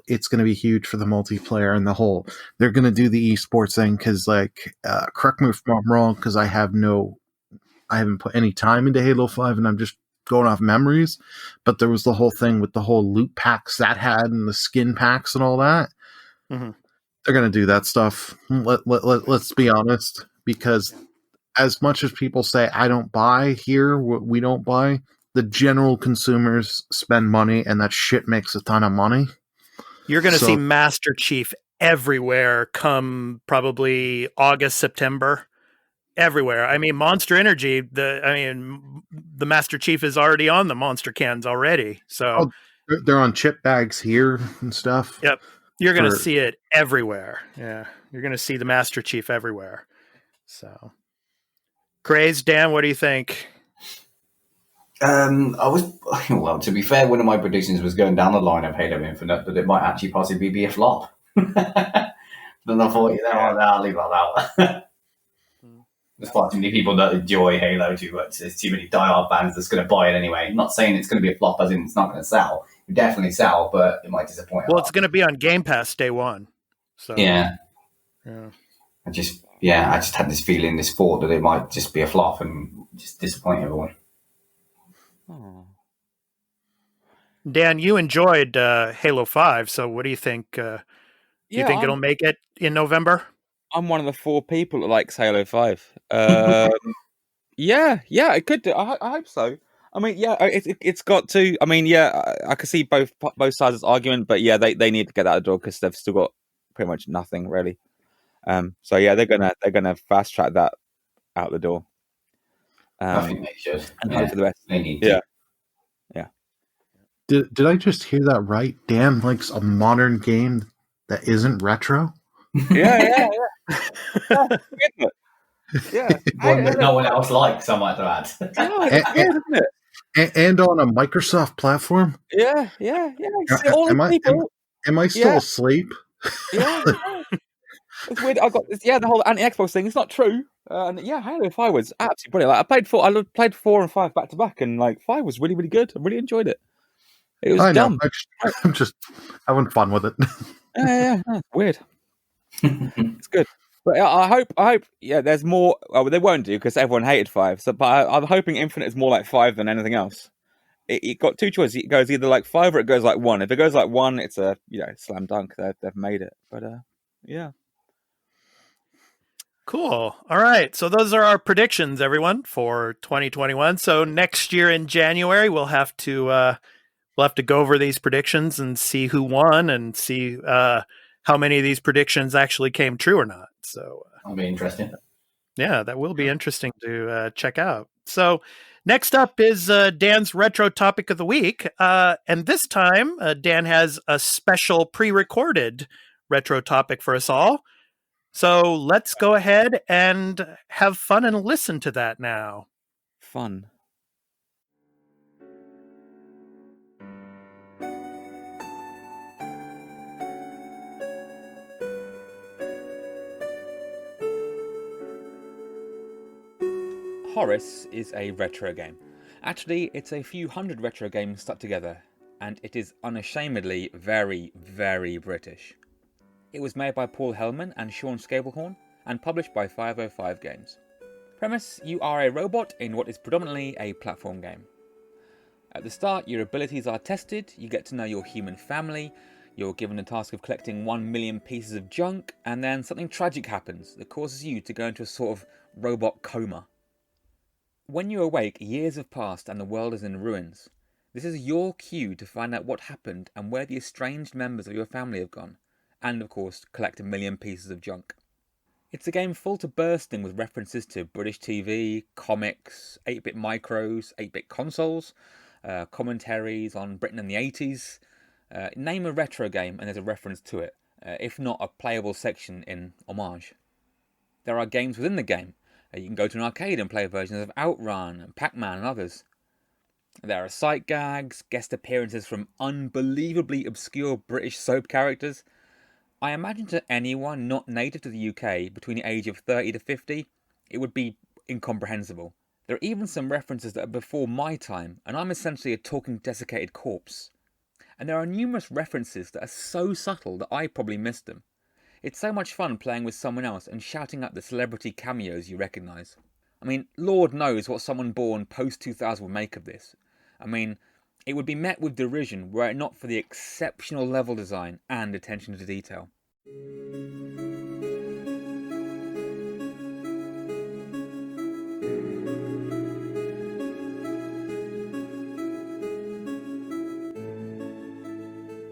S3: it's going to be huge for the multiplayer and they're going to do the esports thing because, correct me if I'm wrong, because I haven't put any time into Halo 5 and I'm just going off memories. But there was the whole thing with the whole loot packs that had and the skin packs and all that.
S1: Mm-hmm.
S3: They're going to do that stuff. Let's be honest, because as much as people say, I don't buy here, we don't buy, the general consumers spend money, and that shit makes a ton of money.
S1: You're going to see Master Chief everywhere come probably August, September. Everywhere. I mean, Monster Energy, the Master Chief is already on the Monster cans already. So
S3: they're on chip bags here and stuff.
S1: Yep. You're going to see it everywhere. Yeah. You're going to see the Master Chief everywhere. So, Craze, Dan, what do you think?
S4: To be fair, one of my predictions was going down the line of Halo Infinite, that it might actually possibly be a flop. Then I thought, I'll leave that out. There's far too many people that enjoy Halo too much. There's too many die-hard fans that's going to buy it anyway. I'm not saying it's going to be a flop, as in it's not going to sell. It definitely sell, but it might disappoint.
S1: Well, it's going to be on Game Pass day one. So
S4: yeah. I just had this feeling, this thought that it might just be a flop and just disappoint everyone.
S1: Dan, you enjoyed Halo 5, so what do you think? Do you think it'll make it in November?
S2: I'm one of the 4 people that likes Halo 5. Yeah, it could do. I hope so. I mean, yeah, it's got to. I mean, yeah, I can see both sides of the argument, but yeah, they need to get out the door because they've still got pretty much nothing really. So yeah, they're gonna fast track that out the door.
S4: I think they should.
S2: And hope for the best.
S4: They need to.
S2: Yeah.
S3: Did I just hear that right? Dan likes a modern game that isn't retro?
S2: Yeah. Yeah.
S4: One that no one else likes, I might add.
S2: It's weird, isn't it?
S3: And on a Microsoft platform?
S2: Yeah.
S3: Am I still asleep?
S2: Yeah. It's weird. I got the whole anti-Xbox thing. It's not true. And Halo 5 was absolutely brilliant. I played 4 and 5 back to back, and 5 was really, really good. I really enjoyed it. It was dumb.
S3: I'm just having fun with it.
S2: Yeah. Weird. It's good. But I hope. Yeah, there's more. Well, they won't do because everyone hated 5. So, but I'm hoping Infinite is more like 5 than anything else. It got 2 choices. It goes either like 5 or it goes like 1. If it goes like 1, it's a slam dunk. They've made it. But yeah.
S1: Cool. All right. So those are our predictions, everyone, for 2021. So next year in January, we'll have to go over these predictions and see who won and see how many of these predictions actually came true or not. So
S4: that'll be interesting.
S1: Yeah, that will be interesting to check out. So next up is Dan's retro topic of the week. And this time, Dan has a special pre-recorded retro topic for us all. So let's go ahead and have fun and listen to that now.
S2: Fun. Horace is a retro game. Actually, it's a few hundred retro games stuck together. and it is unashamedly very, very British. It was made by Paul Hellman and Sean Scablehorn, and published by 505 Games. Premise: you are a robot in what is predominantly a platform game. At the start, your abilities are tested, you get to know your human family, you're given the task of collecting 1 million pieces of junk, and then something tragic happens that causes you to go into a sort of robot coma. When you awake, years have passed and the world is in ruins. This is your cue to find out what happened and where the estranged members of your family have gone, and of course, collect 1 million pieces of junk. It's a game full to bursting with references to British TV, comics, 8-bit micros, 8-bit consoles, commentaries on Britain in the 80s. Name a retro game and there's a reference to it, if not a playable section in homage. There are games within the game. You can go to an arcade and play versions of Outrun and Pac-Man and others. There are sight gags, guest appearances from unbelievably obscure British soap characters. I imagine to anyone not native to the UK between the age of 30 to 50, it would be incomprehensible. There are even some references that are before my time, and I'm essentially a talking desiccated corpse. And there are numerous references that are so subtle that I probably missed them. It's so much fun playing with someone else and shouting out the celebrity cameos you recognise. I mean, Lord knows what someone born post-2000 would make of this. I mean, it would be met with derision were it not for the exceptional level design and attention to detail.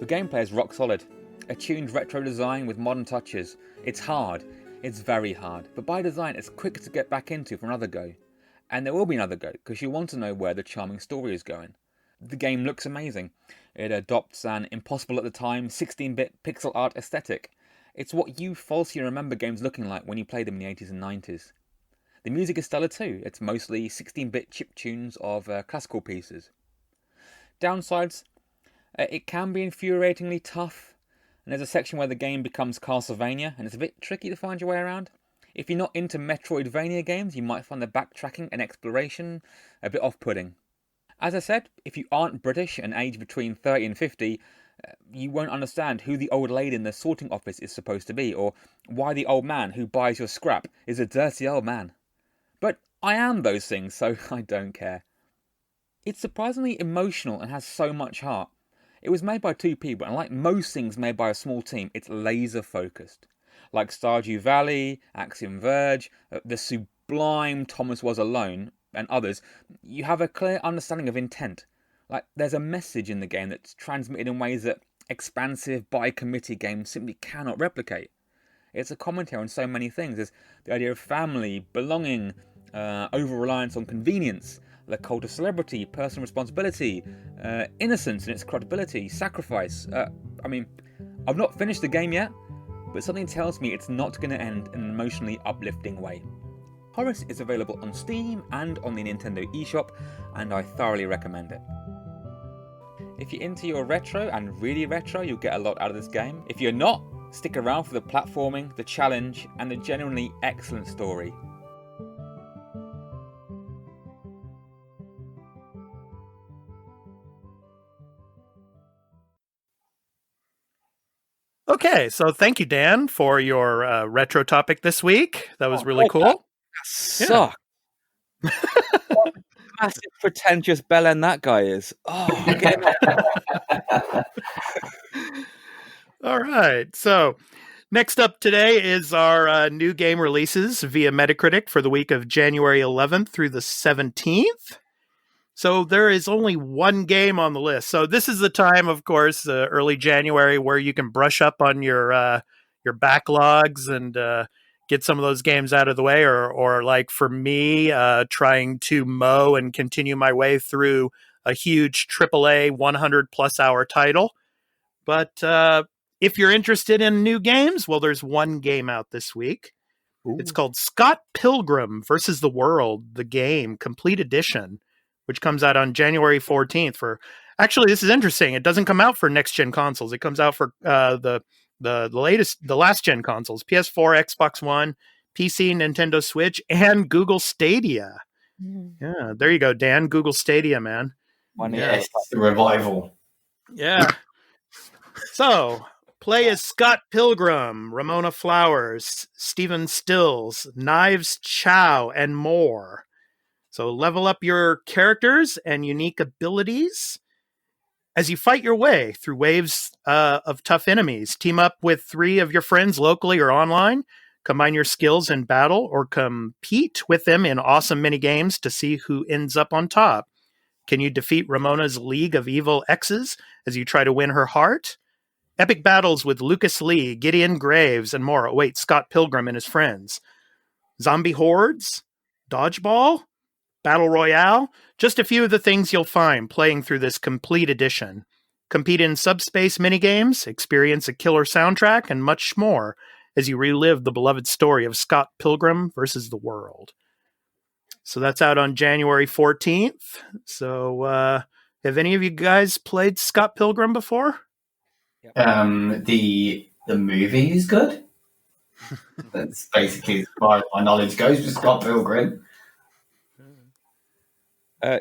S2: The gameplay is rock solid. A tuned retro design with modern touches. It's hard. It's very hard. But by design, it's quick to get back into for another go. And there will be another go, because you want to know where the charming story is going. The game looks amazing. It adopts an impossible at the time 16-bit pixel art aesthetic. It's what you falsely remember games looking like when you played them in the 80s and 90s. The music is stellar too. It's mostly 16-bit chiptunes of classical pieces. Downsides: it can be infuriatingly tough, and there's a section where the game becomes Castlevania, and it's a bit tricky to find your way around. If you're not into Metroidvania games, you might find the backtracking and exploration a bit off-putting. As I said, if you aren't British and aged between 30 and 50, you won't understand who the old lady in the sorting office is supposed to be, or why the old man who buys your scrap is a dirty old man. But I am those things, so I don't care. It's surprisingly emotional and has so much heart. It was made by 2 people, and like most things made by a small team, it's laser focused. Like Stardew Valley, Axiom Verge, the sublime Thomas Was Alone, and others, you have a clear understanding of intent. Like, there's a message in the game that's transmitted in ways that expansive by-committee games simply cannot replicate. It's a commentary on so many things. There's the idea of family, belonging, over-reliance on convenience, the cult of celebrity, personal responsibility, innocence and its corruptibility, sacrifice. I've not finished the game yet, but something tells me it's not going to end in an emotionally uplifting way. Horace is available on Steam and on the Nintendo eShop, and I thoroughly recommend it. If you're into your retro and really retro, you'll get a lot out of this game. If you're not, stick around for the platforming, the challenge, and the genuinely excellent story.
S1: Okay, so thank you, Dan, for your retro topic this week. That was really cool.
S2: That sucks. Yeah. What a massive pretentious bellend that guy is. Oh, get him.
S1: All right, so next up today is our new game releases via Metacritic for the week of January 11th through the 17th. So there is only one game on the list. So this is the time, of course, early January, where you can brush up on your backlogs and get some of those games out of the way, or like for me, trying to mow and continue my way through a huge AAA 100+ hour title. But if you're interested in new games, well, there's one game out this week. Ooh. It's called Scott Pilgrim vs. the World, the game, complete edition, which comes out on January 14th. Actually, this is interesting. It doesn't come out for next-gen consoles. It comes out for the last-gen consoles, PS4, Xbox One, PC, Nintendo Switch, and Google Stadia. Yeah, there you go, Dan. Google Stadia, man.
S4: Yes, the revival.
S1: Yeah. So, play as Scott Pilgrim, Ramona Flowers, Stephen Stills, Knives Chow, and more. So, level up your characters and unique abilities as you fight your way through waves of tough enemies. Team up with 3 of your friends locally or online. Combine your skills in battle or compete with them in awesome mini games to see who ends up on top. Can you defeat Ramona's League of Evil Exes as you try to win her heart? Epic battles with Lucas Lee, Gideon Graves, and more await Scott Pilgrim and his friends. Zombie hordes, dodgeball, battle royale, just a few of the things you'll find playing through this complete edition. Compete in subspace minigames, experience a killer soundtrack, and much more as you relive the beloved story of Scott Pilgrim versus the world. So that's out on January 14th. So have any of you guys played Scott Pilgrim before?
S4: The movie is good. That's basically as far as my knowledge goes with Scott Pilgrim.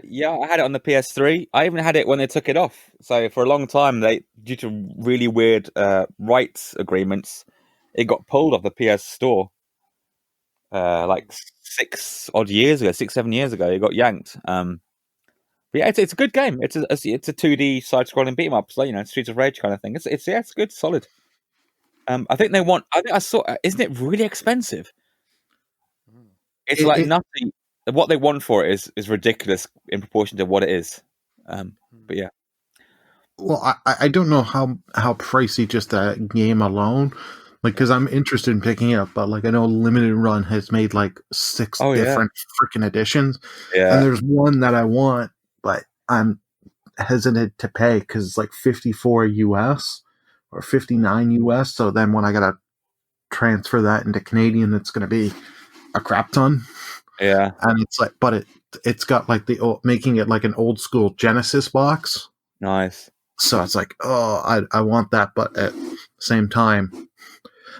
S2: Yeah, I had it on the PS3. I even had it when they took it off. So for a long time, due to really weird rights agreements, it got pulled off the PS Store. Like 6-7 years ago, it got yanked. But yeah, it's a good game. It's a 2D side-scrolling beat 'em up, so, Streets of Rage kind of thing. It's good, solid. I think I saw. Isn't it really expensive? It's nothing. What they want for it is ridiculous in proportion to what it is. But yeah.
S3: Well, I don't know how pricey just that game alone. Like, because I'm interested in picking it up, but like I know Limited Run has made like 6 different freaking editions, and there's one that I want, but I'm hesitant to pay because it's like $54 US or $59 US. So then when I gotta transfer that into Canadian, it's gonna be a crap ton.
S2: Yeah,
S3: and it's like, but it's got like making it like an old school Genesis box.
S2: Nice.
S3: So it's like, oh, I want that, but at the same time,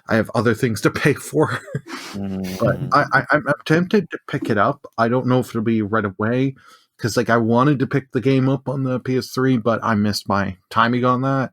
S3: I have other things to pay for. But I'm tempted to pick it up. I don't know if it'll be right away because like I wanted to pick the game up on the PS3, but I missed my timing on that.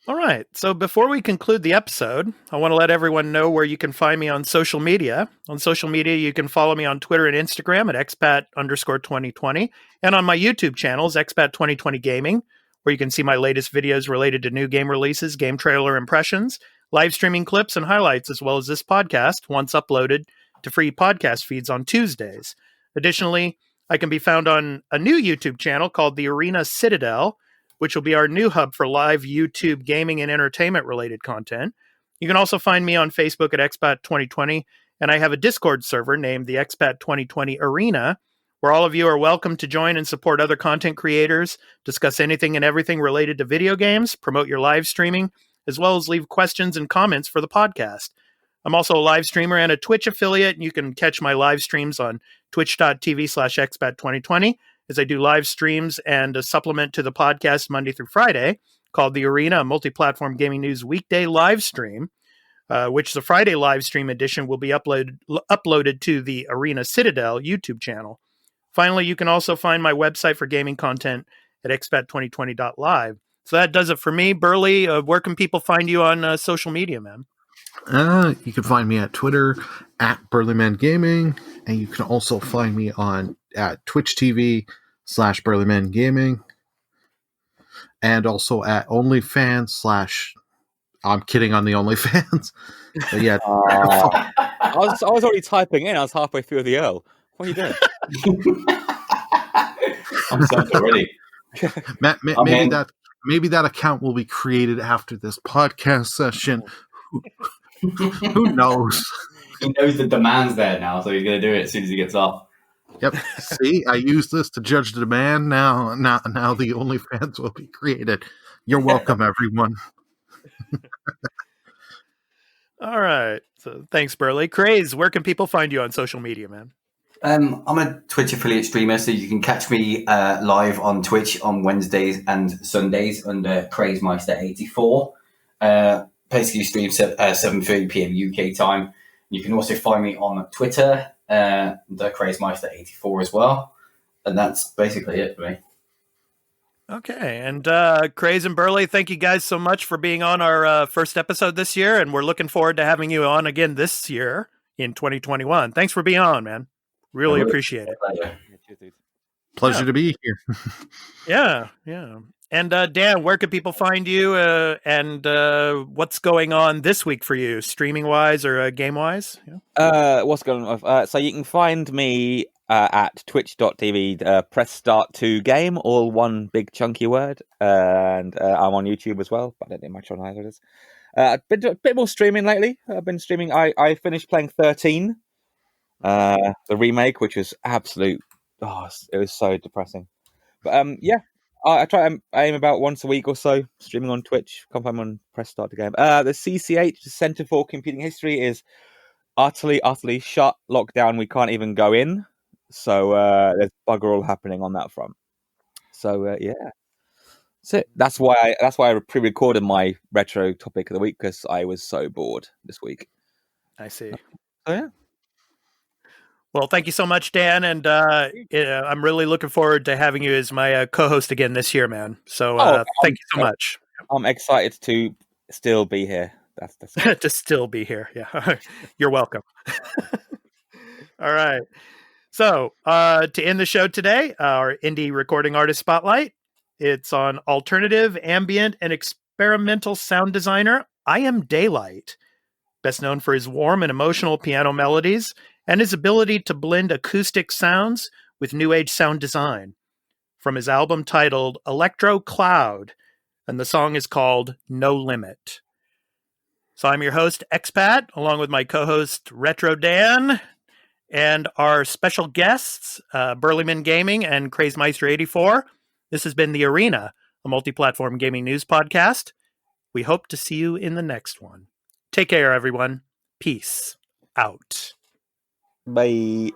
S1: All right. So before we conclude the episode, I want to let everyone know where you can find me on social media. On social media, you can follow me on Twitter and Instagram at expat_2020 and on my YouTube channels, Expat2020 Gaming, where you can see my latest videos related to new game releases, game trailer impressions, live streaming clips and highlights, as well as this podcast once uploaded to free podcast feeds on Tuesdays. Additionally, I can be found on a new YouTube channel called The Arena Citadel, which will be our new hub for live YouTube gaming and entertainment related content. You can also find me on Facebook at Expat2020, and I have a Discord server named the Expat2020 Arena, where all of you are welcome to join and support other content creators, discuss anything and everything related to video games, promote your live streaming, as well as leave questions and comments for the podcast. I'm also a live streamer and a Twitch affiliate, and you can catch my live streams on twitch.tv/Expat2020 as I do live streams and a supplement to the podcast Monday through Friday called The Arena, a multi-platform gaming news weekday live stream, which the Friday live stream edition will be uploaded to the Arena Citadel YouTube channel. Finally, you can also find my website for gaming content at expat2020.live. So that does it for me. Burley, where can people find you on social media, man?
S3: You can find me at Twitter at Burlymengaming, and you can also find me at Twitch TV/Burlymengaming, and also at OnlyFans/ I'm kidding on the OnlyFans. But yeah.
S2: I was already typing in. I was halfway through the O. What are you doing?
S4: I'm stumped already.
S3: Maybe that account will be created after this podcast session. Who knows?
S4: He knows the demand's there now, so he's going to do it as soon as he gets off.
S3: Yep. See, I use this to judge the demand. Now the OnlyFans will be created. You're welcome, everyone.
S1: All right. So thanks, Burley. Craze, where can people find you on social media, man?
S5: I'm a Twitch affiliate streamer, so you can catch me live on Twitch on Wednesdays and Sundays under Crazemeister84. Basically stream 7:30 p.m. UK time. You can also find me on Twitter, the Crazemeister84 as well.
S4: that's basically it for me.
S1: Okay, and Craze and Burley, thank you guys so much for being on our first episode this year, and we're looking forward to having you on again this year in 2021. Thanks for being on, man. Really appreciate it.
S4: Pleasure.
S3: Pleasure to be here.
S1: Yeah. And Dan, where can people find you, and what's going on this week for you, streaming-wise or game-wise? Yeah.
S2: What's going on? So you can find me at twitch.tv, press start to game, all one big chunky word. And I'm on YouTube as well, but I don't think much on either of this. I've been doing a bit more streaming lately. I've been streaming. I finished playing 13, the remake, which was absolute. Oh, it was so depressing. But yeah, I aim about once a week or so, streaming on Twitch. Come find me on press start to game. The CCH, the Centre for Computing History, is utterly shut, locked down. We can't even go in. So there's bugger all happening on that front. So yeah, that's it. That's why I pre-recorded my retro topic of the week, because I was so bored this week.
S1: I see.
S2: So yeah.
S1: Well, thank you so much, Dan, and I'm really looking forward to having you as my co-host again this year, man. So thank you so much.
S2: I'm excited to still be here. That's
S1: to still be here. Yeah, you're welcome. All right. So to end the show today, our indie recording artist spotlight. It's on alternative, ambient, and experimental sound designer I Am Daylight, best known for his warm and emotional piano melodies and his ability to blend acoustic sounds with new age sound design. From his album titled Electro Cloud, and the song is called No Limit. So I'm your host, Expat, along with my co-host, Retro Dan, and our special guests, Burlymengaming and Crazemeister84. This has been The Arena, a multi-platform gaming news podcast. We hope to see you in the next one. Take care, everyone. Peace out.
S2: Bye.